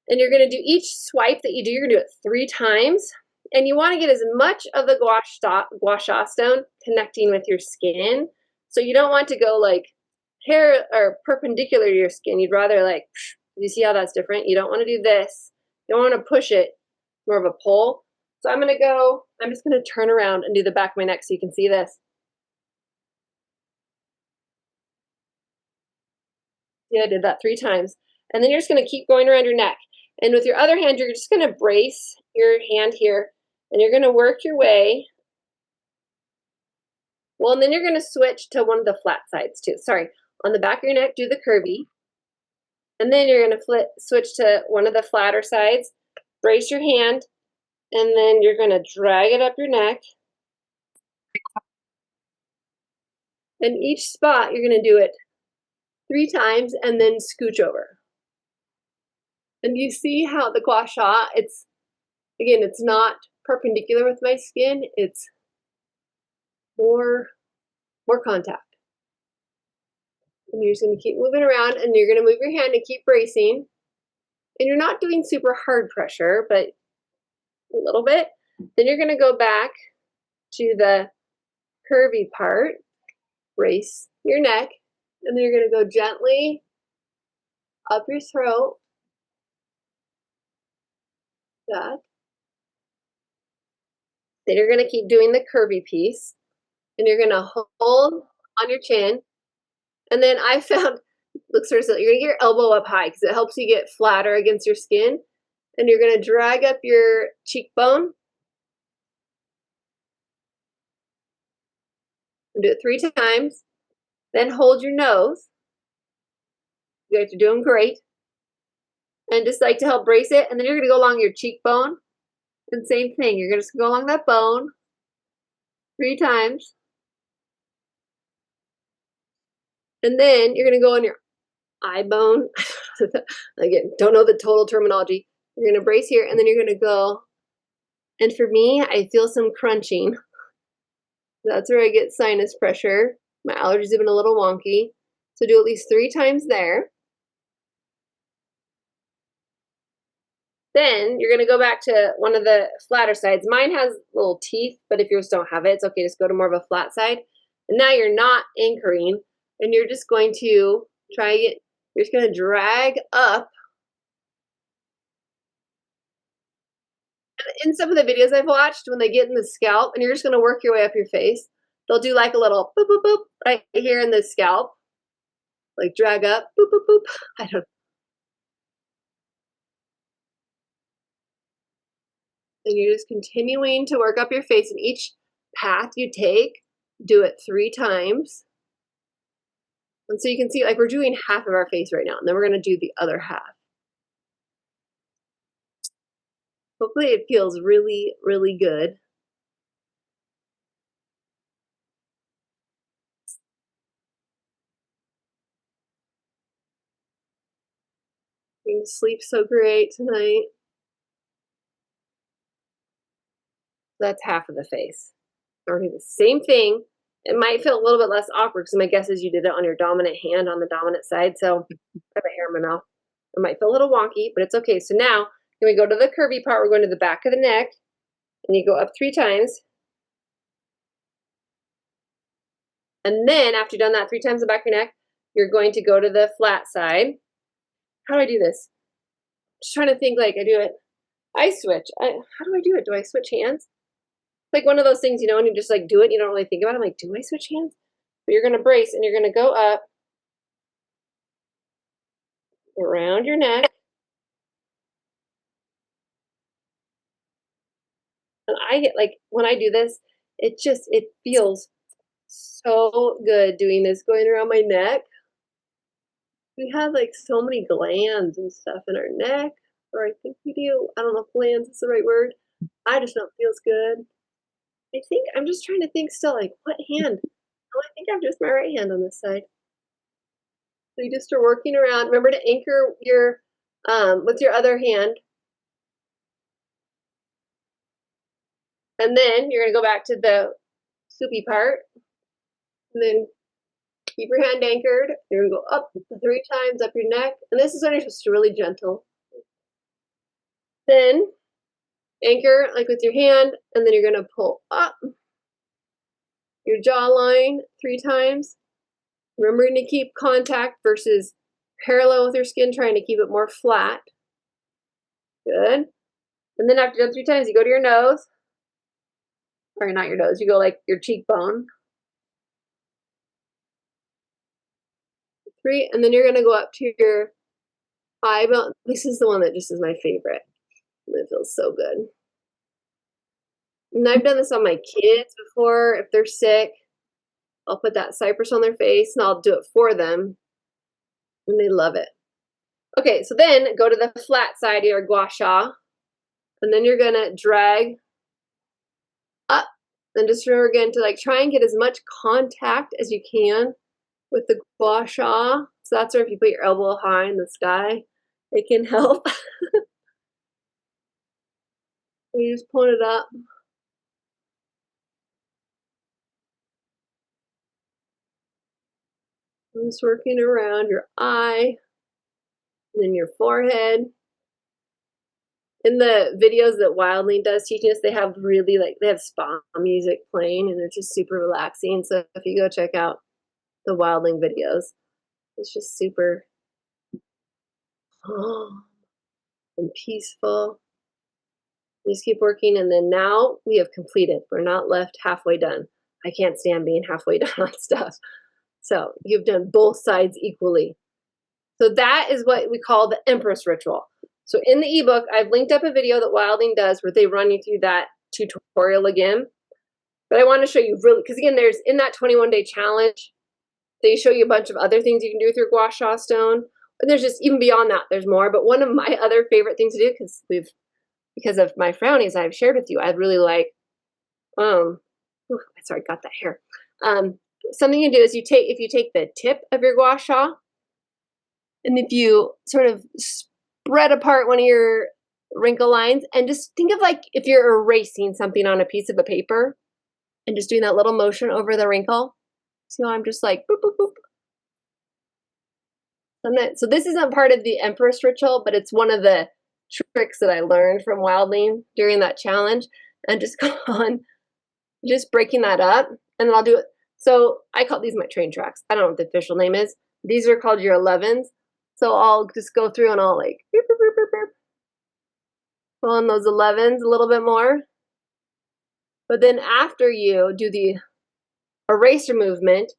and you're going to do each swipe that you do, you're going to do it 3 times, and you want to get as much of the gua sha stone connecting with your skin. So you don't want to go like hair or perpendicular to your skin. You'd rather like, you see how that's different? You don't want to do this. You don't want to push it, more of a pull. So I'm just going to turn around and do the back of my neck so you can see this. Yeah, I did that 3 times. And then you're just going to keep going around your neck. And with your other hand, you're just going to brace your hand here, and you're going to work your way. Well, and then you're going to switch to one of the flat sides too. Sorry, on the back of your neck, do the curvy. And then you're going to switch to one of the flatter sides, brace your hand, and then you're going to drag it up your neck. And each spot, you're going to do it 3 times and then scooch over. And you see how the gua sha, it's not perpendicular with my skin, it's more contact. And you're just going to keep moving around, and you're going to move your hand and keep bracing. And you're not doing super hard pressure, but a little bit. Then you're going to go back to the curvy part, brace your neck, and then you're going to go gently up your throat. That. Then you're going to keep doing the curvy piece, and you're going to hold on your chin. And then I found, look, sort of, you're going to get your elbow up high because it helps you get flatter against your skin. And you're going to drag up your cheekbone. And do it 3 times. Then hold your nose. You guys are doing great. And just like to help brace it. And then you're going to go along your cheekbone. And same thing. You're going to go along that bone 3 times. And then you're going to go on your eye bone. Again, don't know the total terminology. You're going to brace here, and then you're going to go. And for me, I feel some crunching. That's where I get sinus pressure. My allergies have been a little wonky. So do at least 3 times there. Then you're going to go back to one of the flatter sides. Mine has little teeth, but if yours don't have it, it's okay. Just go to more of a flat side. And now you're not anchoring, and you're just going to you're just going to drag up. In some of the videos I've watched, when they get in the scalp, and you're just going to work your way up your face, they'll do like a little boop, boop, boop right here in the scalp. Like drag up, boop, boop, boop. I don't know. And you're just continuing to work up your face, and each path you take, do it 3 times. And so you can see, like, we're doing half of our face right now, and then we're going to do the other half. Hopefully it feels really, really good. You're going to sleep so great tonight. That's half of the face. We're going to do the same thing. It might feel a little bit less awkward because my guess is you did it on your dominant hand on the dominant side. So I have a hair in my mouth. It might feel a little wonky, but it's okay. So now when we go to the curvy part, we're going to the back of the neck, and you go up 3 times. And then after you've done that 3 times the back of your neck, you're going to go to the flat side. how do I do this? Just trying to think, like, I do it. I switch. How do I do it? Do I switch hands? Like one of those things, you know, when you just like do it, you don't really think about it. I'm like, do I switch hands? But you're going to brace and you're going to go up around your neck. And I get like, when I do this, it feels so good doing this, going around my neck. We have like so many glands and stuff in our neck, or I think we do. I don't know if glands is the right word. I just know it feels good. I think I'm just trying to think still, like what hand? Oh, I think I'm just my right hand on this side. So you just are working around. Remember to anchor your with your other hand. And then you're gonna go back to the soupy part. And then keep your hand anchored. You're gonna go up 3 times up your neck. And this is when you're supposed to really gentle. Then anchor like with your hand, and then you're gonna pull up your jawline 3 times. Remembering to keep contact versus parallel with your skin, trying to keep it more flat. Good. And then after you've done 3 times, you go to your nose. Or not your nose, you go like your cheekbone. 3, and then you're gonna go up to your eyebrow. This is the one that just is my favorite. It feels so good. And I've done this on my kids before. If they're sick, I'll put that cypress on their face and I'll do it for them. And they love it. Okay, so then go to the flat side of your gua sha. And then you're gonna drag up. And just remember again to like try and get as much contact as you can with the gua sha. So that's where if you put your elbow high in the sky, it can help. You just pull it up. I'm just working around your eye, and then your forehead. In the videos that Wildling does teaching us, they have really they have spa music playing, and it's just super relaxing. So if you go check out the Wildling videos, it's just super calm and peaceful. You just keep working, and then now we have completed. We're not left halfway done. I can't stand being halfway done on stuff. So you've done both sides equally. So that is what we call the Empress Ritual. So in the ebook, I've linked up a video that Wilding does where they run you through that tutorial again. But I want to show you really, because again, there's in that 21-day challenge, they show you a bunch of other things you can do with your gua sha stone. And there's just even beyond that, there's more. But one of my other favorite things to do, because of my frownies I've shared with you, I really like, sorry, got that hair. Something you do is if you take the tip of your gua sha, and if you sort of spread apart one of your wrinkle lines, and just think of like if you're erasing something on a piece of a paper, and just doing that little motion over the wrinkle. So I'm just like boop, boop, boop. So this isn't part of the Empress Ritual, but it's one of the tricks that I learned from Wildling during that challenge. And just go on, just breaking that up, and then I'll do it. So I call these my train tracks. I don't know what the official name is. These are called your 11s. So I'll just go through and I'll like beep, beep, beep, beep, beep. Pull on those 11s a little bit more. But then after you do the eraser movement,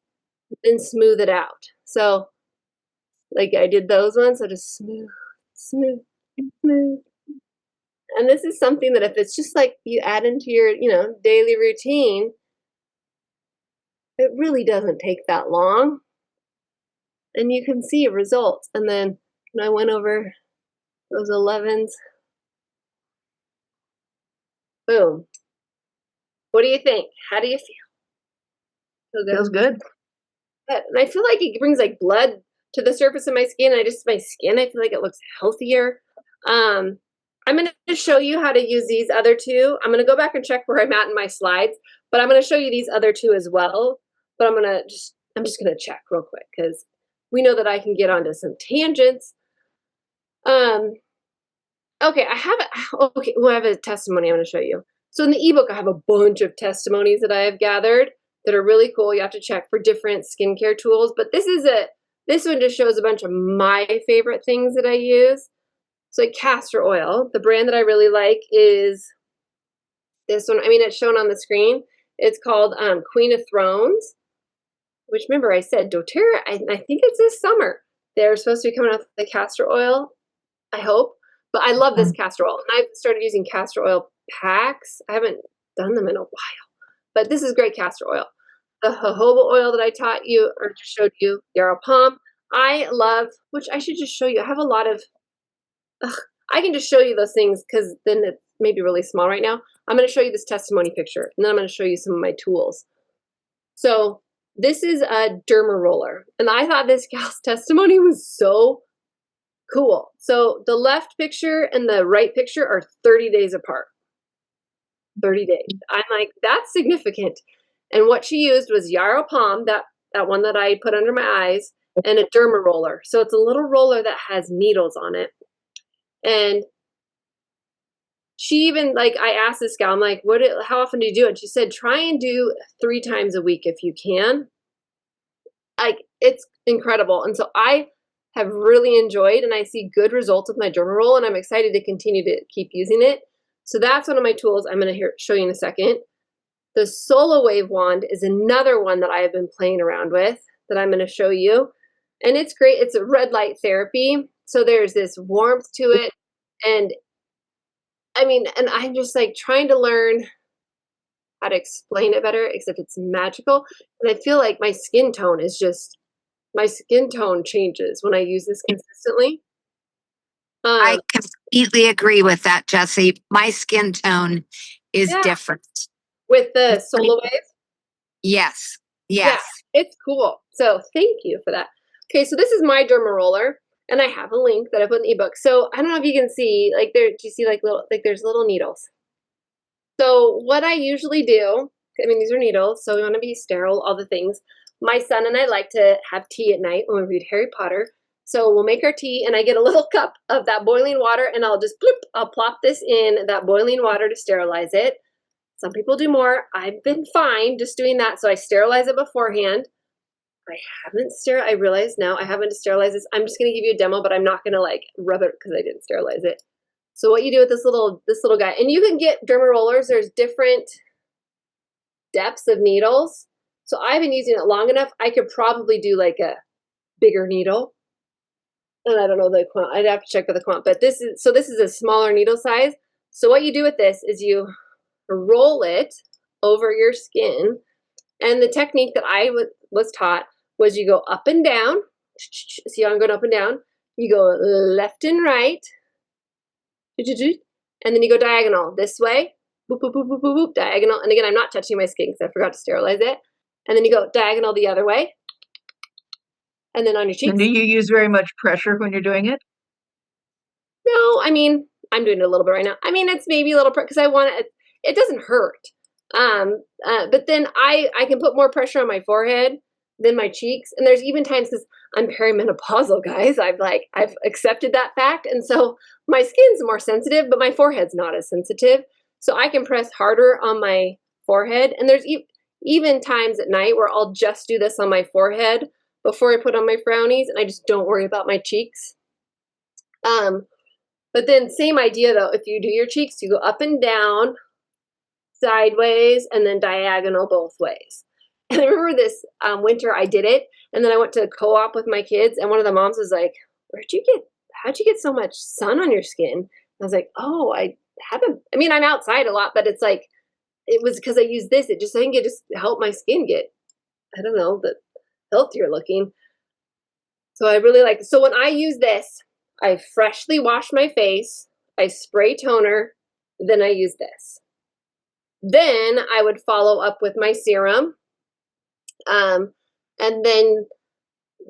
then smooth it out. So like I did those ones, so just smooth, smooth, smooth. And this is something that if it's just like you add into your, daily routine, it really doesn't take that long. And you can see results. And then when I went over those 11s, boom. What do you think? How do you feel? Feel good? Feels good. And I feel like it brings like blood to the surface of my skin. My skin, I feel like it looks healthier. I'm going to show you how to use these other 2. I'm going to go back and check where I'm at in my slides, but I'm going to show you these other 2 as well. But I'm just going to check real quick because we know that I can get onto some tangents. Okay, I have a testimony I'm going to show you. So in the ebook, I have a bunch of testimonies that I have gathered that are really cool. You have to check for different skincare tools, but this is This one just shows a bunch of my favorite things that I use. So like castor oil, the brand that I really like is this one. I mean, it's shown on the screen. It's called Queen of Thrones, which remember I said doTERRA, I think it's this summer. They're supposed to be coming out with the castor oil, I hope. But I love this castor oil. And I've started using castor oil packs. I haven't done them in a while. But this is great castor oil. The jojoba oil that I taught you or just showed you, yarrow palm. I love, which I should just show you. I have a lot of, I can just show you those things because then it may be really small right now. I'm going to show you this testimony picture, and then I'm going to show you some of my tools. So this is a derma roller, and I thought this gal's testimony was so cool. So the left picture and the right picture are 30 days apart. 30 days. I'm like, that's significant. And what she used was yarrow palm, that one that I put under my eyes, and a derma roller. So it's a little roller that has needles on it. And she even, like, I asked this gal, I'm like, how often do you do it? And she said, try and do 3 times a week if you can. Like, it's incredible. And so I have really enjoyed, and I see good results with my derma roll, and I'm excited to continue to keep using it. So that's one of my tools I'm going to show you in a second. The Solar Wave wand is another one that I have been playing around with that I'm going to show you. And it's great. It's a red light therapy. So there's this warmth to it. And I mean, and I'm just like trying to learn how to explain it better, except it's magical. And I feel like my skin tone changes when I use this consistently. I completely agree with that, Jessie. My skin tone is different. With the Solar Wave? Yes. Yeah, it's cool. So thank you for that. Okay, so this is my derma roller, and I have a link that I put in the ebook. So I don't know if you can see, like do you see like there's little needles. So what I usually do, I mean, these are needles, so we want to be sterile, all the things. My son and I like to have tea at night when we read Harry Potter. So we'll make our tea, and I get a little cup of that boiling water, and I'll just I'll plop this in that boiling water to sterilize it. Some people do more. I've been fine just doing that. So I sterilize it beforehand. I realize now I haven't sterilized this. I'm just going to give you a demo, but I'm not going to like rub it because I didn't sterilize it. So what you do with this little guy, and you can get derma rollers. There's different depths of needles. So I've been using it long enough. I could probably do like a bigger needle. And I don't know the quant. I'd have to check for the quant, but this is a smaller needle size. So what you do with this is you roll it over your skin, and the technique that I was taught was you go up and down. See how I'm going up and down? You go left and right, and then you go diagonal this way, boop, boop, boop, boop, boop, boop, diagonal. And again, I'm not touching my skin because I forgot to sterilize it. And then you go diagonal the other way, and then on your cheeks. And do you use very much pressure when you're doing it? No, I mean, I'm doing it a little bit right now. I mean, it's maybe a little because I want it. It doesn't hurt. But then I can put more pressure on my forehead than my cheeks. And there's even times because I'm perimenopausal, guys. I've accepted that fact. And so my skin's more sensitive, but my forehead's not as sensitive. So I can press harder on my forehead. And there's even times at night where I'll just do this on my forehead before I put on my frownies, and I just don't worry about my cheeks. But then same idea though, if you do your cheeks, you go up and down, sideways, and then diagonal both ways. And I remember this winter I did it, and then I went to co-op with my kids, and one of the moms was like, how'd you get so much sun on your skin? I was like, oh, I mean, I'm outside a lot, but it's like, it was because I used this. I think it just helped my skin get, I don't know, the healthier looking. So I really like it. So when I use this, I freshly wash my face, I spray toner, then I use this. Then I would follow up with my serum. And then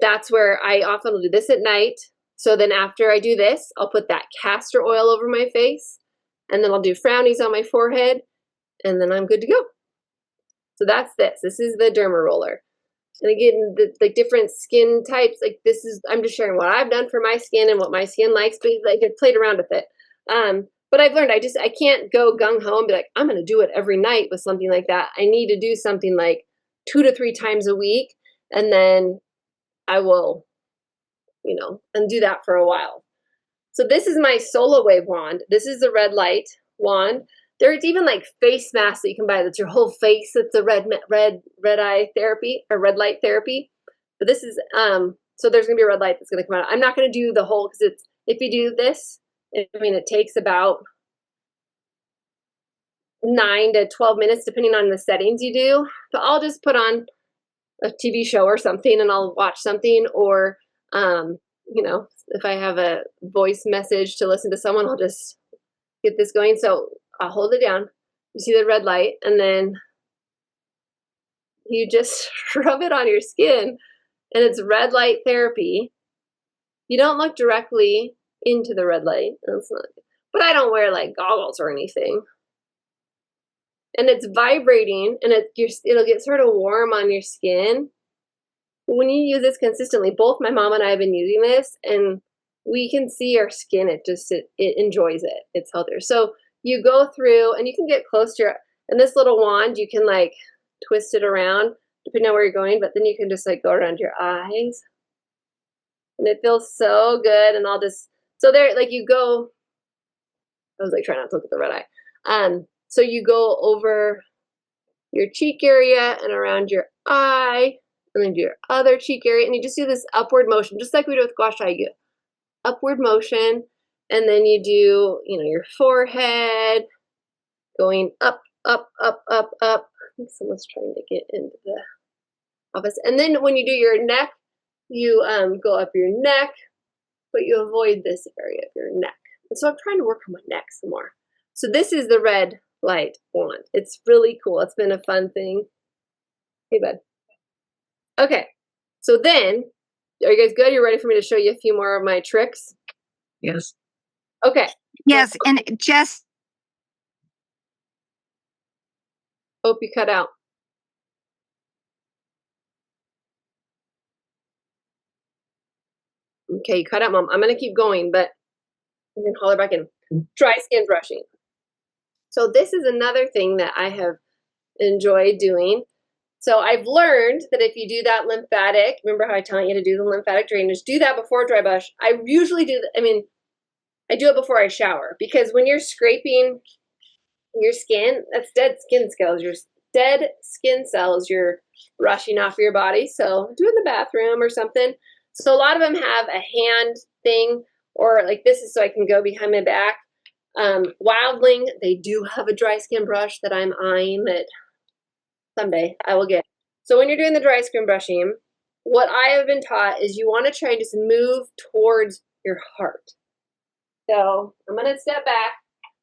that's where I often will do this at night. So then after I do this, I'll put that castor oil over my face, and then I'll do frownies on my forehead, and then I'm good to go. So that's this. This is the derma roller. And again, the different skin types, like I'm just sharing what I've done for my skin and what my skin likes, but like I played around with it. But I've learned I can't go gung-ho and be like, I'm going to do it every night with something like that. I need to do something like 2 to 3 times a week, and then I will you know, and do that for a while. So this is my Solar Wave wand. This is the red light wand. There's even like face masks that you can buy that's your whole face. That's a red eye therapy or red light therapy. But this is so there's gonna be a red light that's gonna come out. I'm not gonna do the whole, because it's, if you do this, I mean, it takes about 9 to 12 minutes depending on the settings you do. But I'll just put on a TV show or something and I'll watch something, or you know, if I have a voice message to listen to someone, I'll just get this going. So I'll hold it down. You see the red light, and then you just rub it on your skin, and it's red light therapy. You don't look directly into the red light. That's not, but I don't wear like goggles or anything. And it's vibrating, and it'll get sort of warm on your skin. When you use this consistently, both my mom and I have been using this, and we can see our skin, it enjoys it. It's healthier. So you go through, and you can get close to and this little wand, you can like twist it around depending on where you're going, but then you can just like go around your eyes. And it feels so good. And so there, like you go, I was like trying not to look at the red eye. So you go over your cheek area and around your eye, and then do your other cheek area, and you just do this upward motion, just like we do with gua sha. You upward motion, and then you do, you know, your forehead, going up, up, up, up, up. I think someone's trying to get into the office. And then when you do your neck, you go up your neck, but you avoid this area of your neck. And so I'm trying to work on my neck some more. So this is the red light wand. It's really cool. It's been a fun thing. Hey, bud. Okay, so then, are you guys good? You ready for me to show you a few more of my tricks? Yes. Okay. Yes, and just Hope you cut out. Okay, you cut out, Mom. I'm going to keep going, but you can holler back in. Dry skin brushing. So this is another thing that I have enjoyed doing. So I've learned that if you do that lymphatic, remember how I tell you to do the lymphatic drainage, do that before dry brush. I usually do, I do it before I shower, because when you're scraping your skin, that's dead skin cells. Your dead skin cells you're brushing off your body. So do it in the bathroom or something. So a lot of them have a hand thing, or like this is so I can go behind my back. Wildling, they do have a dry skin brush that I'm eyeing that someday I will get. So when you're doing the dry skin brushing, what I have been taught is you want to try and just move towards your heart. So I'm going to step back.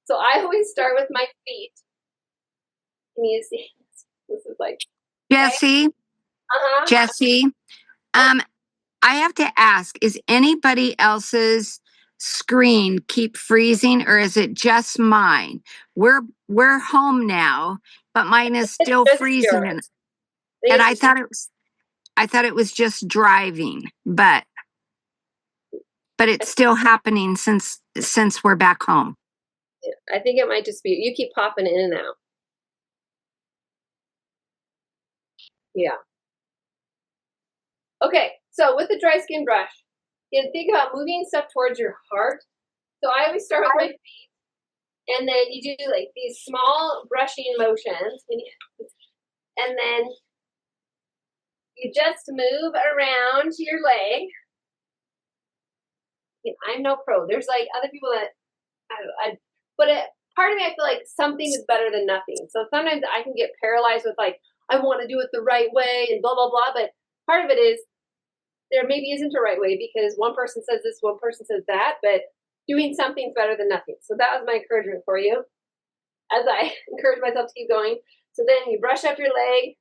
So I always start with my feet. Can you see? This is like Jessie, uh-huh. Jessie, I have to ask, is anybody else's screen keep freezing, or is it just mine? We're home now, but mine is still freezing. And I thought it was just driving, but it's still happening since we're back home. I think it might just be you keep popping in and out. Yeah. Okay, so with the dry skin brush, you can think about moving stuff towards your heart. So I always start with my feet, and then you do like these small brushing motions, and then you just move around your leg. I'm no pro. There's like other people that part of me, I feel like something is better than nothing. So sometimes I can get paralyzed with like, I want to do it the right way and blah, blah, blah. But part of it is there maybe isn't a right way, because one person says this, one person says that, but doing something's better than nothing. So that was my encouragement for you as I encourage myself to keep going. So then you brush up your leg.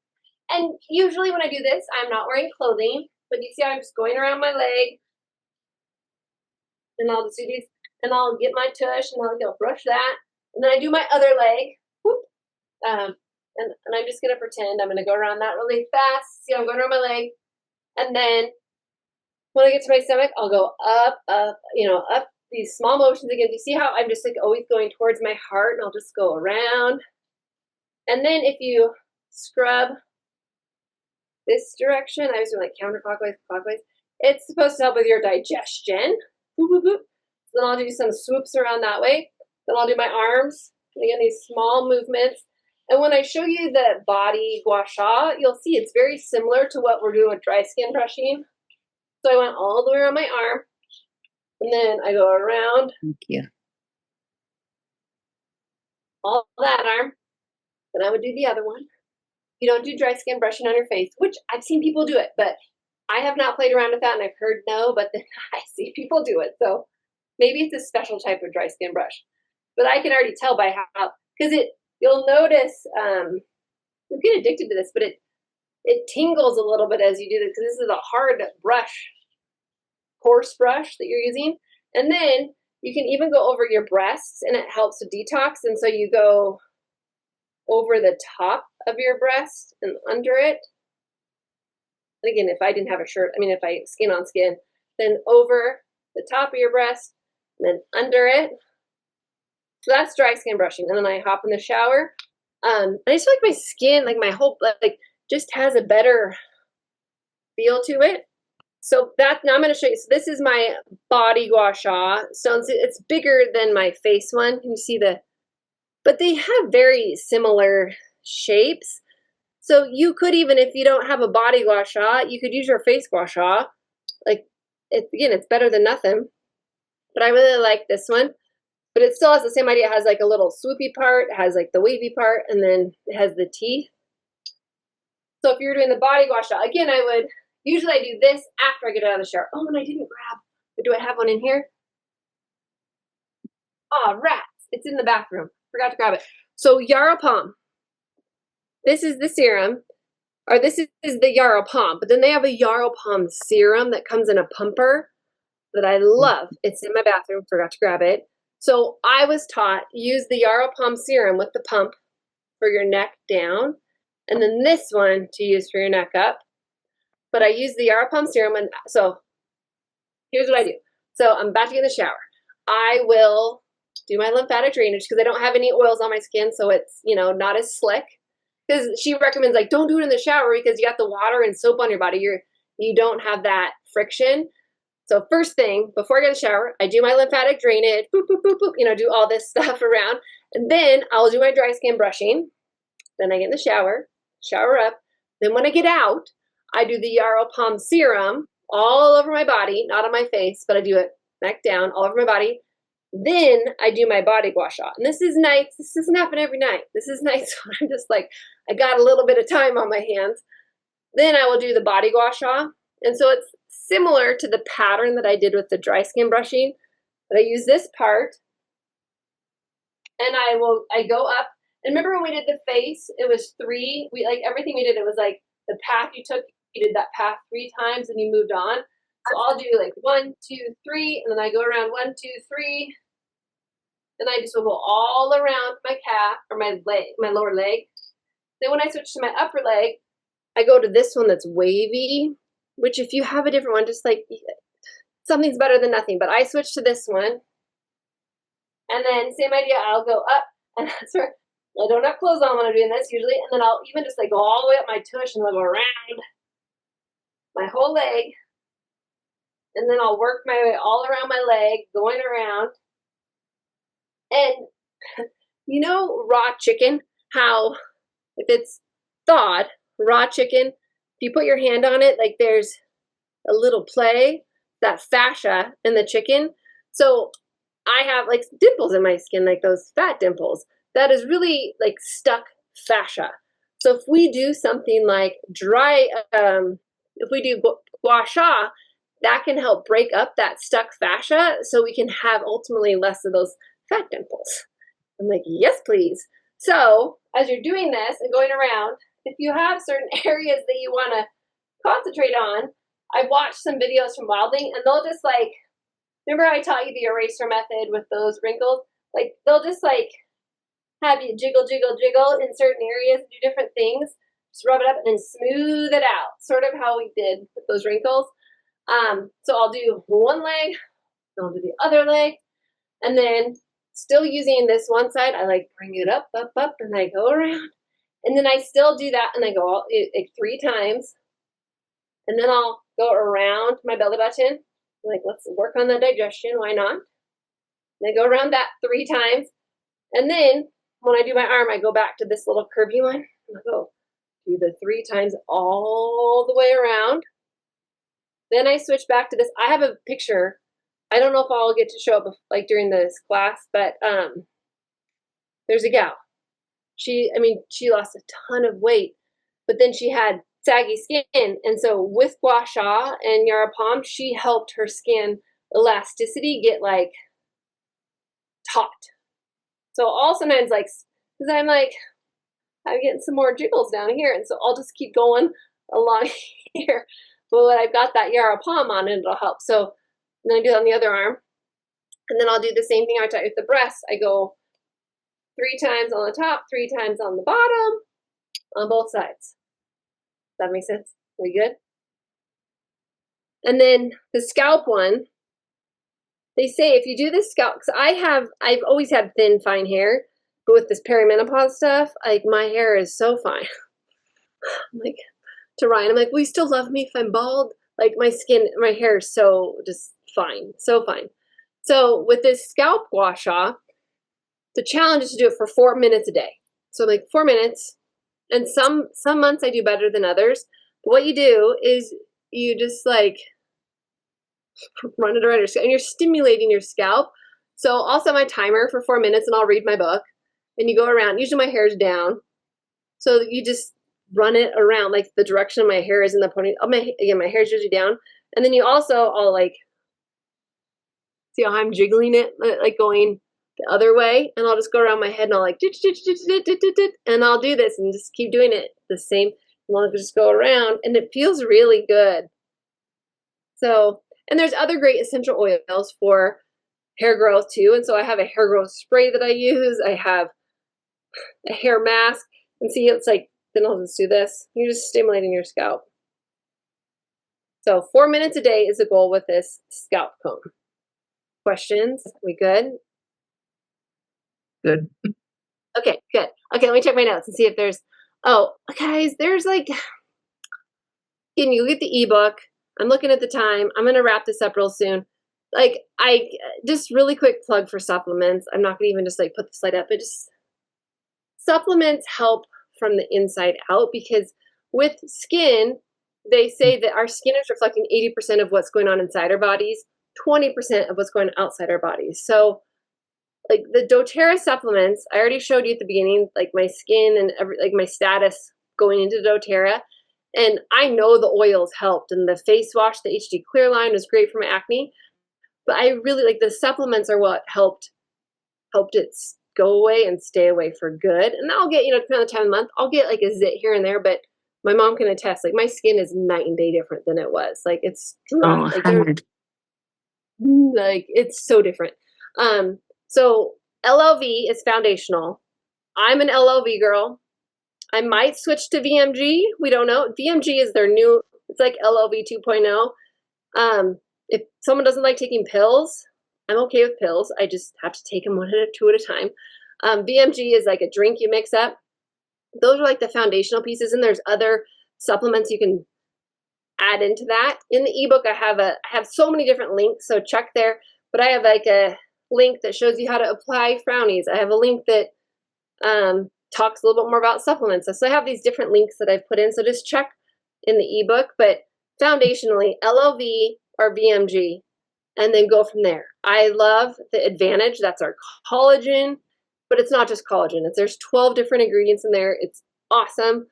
And usually when I do this, I'm not wearing clothing, but you see how I'm just going around my leg. And I'll just do these, and I'll get my tush, and I'll brush that. And then I do my other leg. Whoop. And I'm just going to pretend I'm going to go around that really fast. See how I'm going around my leg. And then when I get to my stomach, I'll go up, up, up these small motions again. Do you see how I'm just like always going towards my heart, and I'll just go around. And then if you scrub this direction, I was doing like counterclockwise, clockwise. It's supposed to help with your digestion. Boop, boop, boop. Then I'll do some swoops around that way. Then I'll do my arms. Again, these small movements. And when I show you the body gua sha, you'll see it's very similar to what we're doing with dry skin brushing. So I went all the way around my arm, and then I go around. Thank you. All that arm. Then I would do the other one. You don't do dry skin brushing on your face, which I've seen people do it, but I have not played around with that, and I've heard no, but then I see people do it. So maybe it's a special type of dry skin brush. But I can already tell by how, because you'll notice, you'll get addicted to this, but it tingles a little bit as you do this, because this is a hard brush, coarse brush that you're using. And then you can even go over your breasts, and it helps with detox. And so you go over the top of your breast and under it. And again, if I didn't have a shirt, I mean, if I skin on skin, then over the top of your breast, and then under it. So that's dry skin brushing. And then I hop in the shower. I just feel like my skin, like my whole, like just has a better feel to it. So that, now I'm going to show you. So this is my body gua sha. So it's bigger than my face one. Can you see but they have very similar shapes. So you could, even if you don't have a body gua sha, you could use your face gua sha. Like, again, it's better than nothing. But I really like this one. But it still has the same idea. It has like a little swoopy part, it has like the wavy part, and then it has the teeth. So if you're doing the body gua sha, again, usually I do this after I get out of the shower. Oh, and I didn't grab, do I have one in here? Oh, rats, it's in the bathroom. Forgot to grab it. So Yarrow Palm. This is the serum, or this is the Yarrow Palm, but then they have a Yarrow Palm serum that comes in a pumper that I love. It's in my bathroom, forgot to grab it. So I was taught, use the Yarrow Palm serum with the pump for your neck down, and then this one to use for your neck up. But I use the Yarrow Palm serum, and so here's what I do. So I'm about to get in the shower. I will do my lymphatic drainage because I don't have any oils on my skin, so it's, not as slick. Because she recommends, like, don't do it in the shower because you got the water and soap on your body. You don't have that friction. So first thing, before I get in the shower, I do my lymphatic drainage, boop, boop, boop, boop, do all this stuff around. And then I'll do my dry skin brushing. Then I get in the shower up. Then when I get out, I do the Yarrow Palm serum all over my body, not on my face, but I do it neck down, all over my body. Then I do my body gua sha. And this is nice. This doesn't happen every night. This is nice when I'm just like, I got a little bit of time on my hands. Then I will do the body gua sha. And so it's similar to the pattern that I did with the dry skin brushing. But I use this part. And I go up. And remember when we did the face, it was 3. Everything we did, it was like the path you took, you did that path 3 times and you moved on. So I'll do like 1, 2, 3, and then I go around 1, 2, 3. Then I just will go all around my calf or my leg, my lower leg. Then when I switch to my upper leg, I go to this one that's wavy, which if you have a different one, just like something's better than nothing. But I switch to this one. And then same idea, I'll go up, and that's where I don't have clothes on when I'm doing this usually. And then I'll even just like go all the way up my tush and I'll go around my whole leg. And then I'll work my way all around my leg, going around. And raw chicken, how if it's thawed, raw chicken, if you put your hand on it, like there's a little play, that fascia in the chicken. So I have like dimples in my skin, like those fat dimples. That is really like stuck fascia. So if we do something like if we do gua sha, that can help break up that stuck fascia so we can have ultimately less of those fat dimples. I'm like, yes, please. So as you're doing this and going around, if you have certain areas that you want to concentrate on, I've watched some videos from Wildling, and they'll just like, remember I taught you the eraser method with those wrinkles? Like they'll just like have you jiggle, jiggle, jiggle in certain areas, do different things, just rub it up and then smooth it out, sort of how we did with those wrinkles. So I'll do one leg, I'll do the other leg, and then still using this one side, I like bring it up, up, up, and I go around. And then I still do that, and I go all, like 3 times. And then I'll go around my belly button. Like, let's work on the digestion. Why not? And I go around that 3 times. And then when I do my arm, I go back to this little curvy one. And I go do the 3 times all the way around. Then I switch back to this. I have a picture. I don't know if I'll get to show up like during this class, but there's a gal. She lost a ton of weight, but then she had saggy skin. And so with gua sha and Yara Palm, she helped her skin elasticity get like taut. So all sometimes like, because I'm getting some more jiggles down here. And so I'll just keep going along here. But when I've got that Yara Palm on it, it'll help. So then I do it on the other arm. And then I'll do the same thing I taught with the breasts. I go 3 times on the top, 3 times on the bottom, on both sides. Does that make sense? We good? And then the scalp one, they say if you do this scalp, because I've always had thin, fine hair, but with this perimenopause stuff, like my hair is so fine. I'm like, to Ryan, I'm like, will you still love me if I'm bald? Like my skin, my hair is so just fine, so fine. So with this scalp gua sha, the challenge is to do it for 4 minutes a day. So like 4 minutes, and some months I do better than others. But what you do is you just like run it around your scalp, and you're stimulating your scalp. So I'll set my timer for 4 minutes, and I'll read my book, and you go around. Usually my hair's down, so you just run it around like the direction of my hair is in the pony. My hair's usually down, and then I'll like see how I'm jiggling it, like going the other way, and I'll just go around my head, and I'll like and I'll do this and just keep doing it the same. And I'll just go around, and it feels really good. So, and there's other great essential oils for hair growth too. And so I have a hair growth spray that I use. I have a hair mask, and see, it's like, then I'll just do this. You're just stimulating your scalp. So 4 minutes a day is the goal with this scalp comb. Questions? We good? Good. Okay, good. Okay, let me check my notes and see if there's, oh, guys, there's like, can you get the ebook? I'm looking at the time. I'm going to wrap this up real soon. Like, I just really quick plug for supplements. I'm not going to even just like put the slide up, but just supplements help from the inside out, because with skin, they say that our skin is reflecting 80% of what's going on inside our bodies, 20% of what's going on outside our bodies. So like the doTERRA supplements, I already showed you at the beginning, like my skin and like my status going into doTERRA. And I know the oils helped, and the face wash, the HD Clear line was great for my acne. But I really like the supplements are what helped it go away and stay away for good. And I'll get, depending on the time of the month, I'll get like a zit here and there, but my mom can attest, like my skin is night and day different than it was. Like it's like it's so different. So LLV is foundational. I'm an LLV girl. I might switch to VMG. We don't know. VMG is their new, it's like LLV 2.0. If someone doesn't like taking pills, I'm okay with pills. I just have to take them 2 at a time. VMG is like a drink you mix up. Those are like the foundational pieces, and there's other supplements you can add into that. In the ebook, I have so many different links, so check there. But I have like a link that shows you how to apply frownies. I have a link that talks a little bit more about supplements. So I have these different links that I've put in, so just check in the ebook. But foundationally, LLV or VMG, and then go from there. I love the Advantage. That's our collagen, but it's not just collagen. There's 12 different ingredients in there. It's awesome.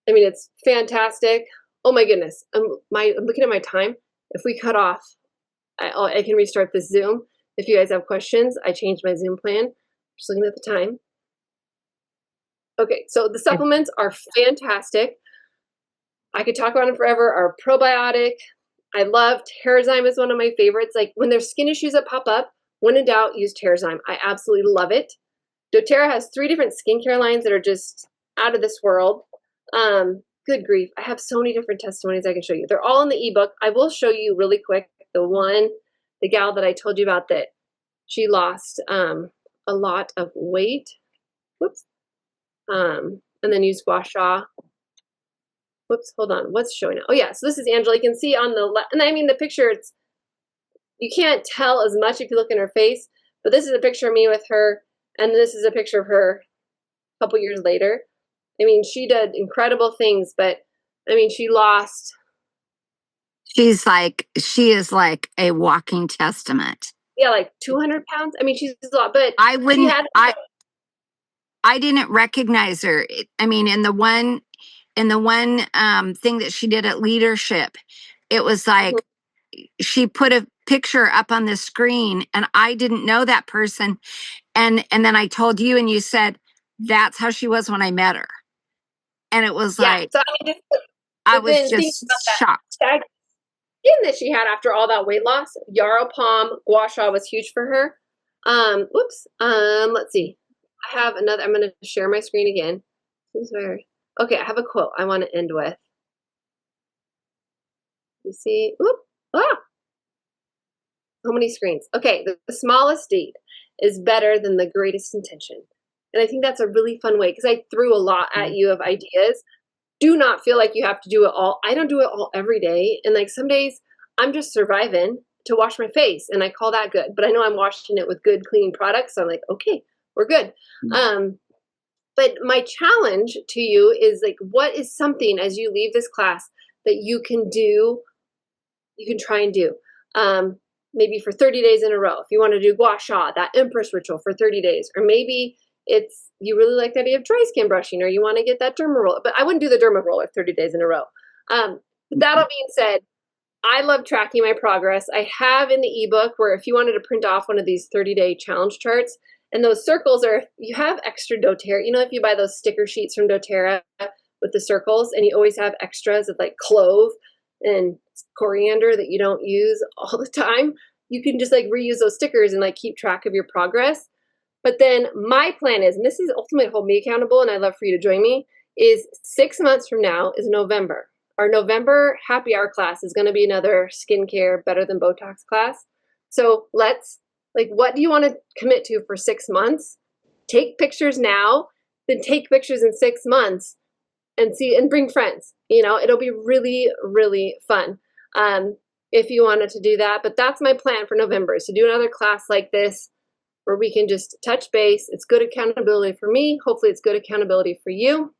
It's fantastic. Oh my goodness. I'm looking at my time. If we cut off, I can restart this Zoom. If you guys have questions, I changed my Zoom plan. Just looking at the time. Okay, so the supplements are fantastic. I could talk about them forever. Our probiotic. I love TerraZyme is one of my favorites. Like when there's skin issues that pop up, when in doubt, use TerraZyme. I absolutely love it. doTERRA has 3 different skincare lines that are just out of this world. Good grief. I have so many different testimonies I can show you. They're all in the ebook. I will show you really quick the gal that I told you about that she lost a lot of weight. Whoops. And then used gua sha. whoops, hold on. What's showing now? Oh yeah, so this is Angela. You can see on the left, and I mean the picture, you can't tell as much if you look in her face, but this is a picture of me with her, and this is a picture of her a couple years later. I mean, she did incredible things, but I mean, she is like a walking testament. yeah, like 200 pounds. I mean, she's a lot, but I wouldn't, she had, I didn't recognize her. I mean, in the one thing that she did at leadership, it was like she put a picture up on the screen and I didn't know that person. And then I told you and you said, that's how she was when I met her. And it was yeah. like, So I mean, I but was then think just about shocked. that skin that she had after all that weight loss. Yarrow Palm Gua Sha was huge for her. Whoops. Let's see. I have another. I'm going to share my screen again. This is where. Okay, I have a quote I want to end with. You see? Whoop. Ah. How many screens? Okay, the smallest deed is better than the greatest intention. And I think that's a really fun way because I threw a lot at you of ideas. Do not feel like you have to do it all. I don't do it all every day. And like some days I'm just surviving to wash my face and I call that good. But I know I'm washing it with good cleaning products. So I'm like, okay, we're good. But my challenge to you is like, what is something as you leave this class that you can do, you can try and do? Maybe for 30 days in a row. If you want to do gua sha, that Empress ritual for 30 days. Or maybe it's you really like the idea of dry skin brushing, or you want to get that derma roller. But I wouldn't do the derma roller 30 days in a row. That all being said, I love tracking my progress. I have in the ebook where if you wanted to print off one of these 30-day challenge charts, and those circles are, you have extra doTERRA. You know, if you buy those sticker sheets from doTERRA with the circles, and you always have extras of like clove and coriander that you don't use all the time, you can just like reuse those stickers and like keep track of your progress. But then my plan is, and this is ultimately hold me accountable, and I'd love for you to join me, is 6 months from now is November. Our November happy hour class is going to be another skincare better than Botox class. So let's, like, what do you want to commit to for 6 months? Take pictures now, then take pictures in 6 months and see, and bring friends. You know, it'll be really, really fun if you wanted to do that. But that's my plan for November, is to do another class like this where we can just touch base. It's good accountability for me. Hopefully it's good accountability for you.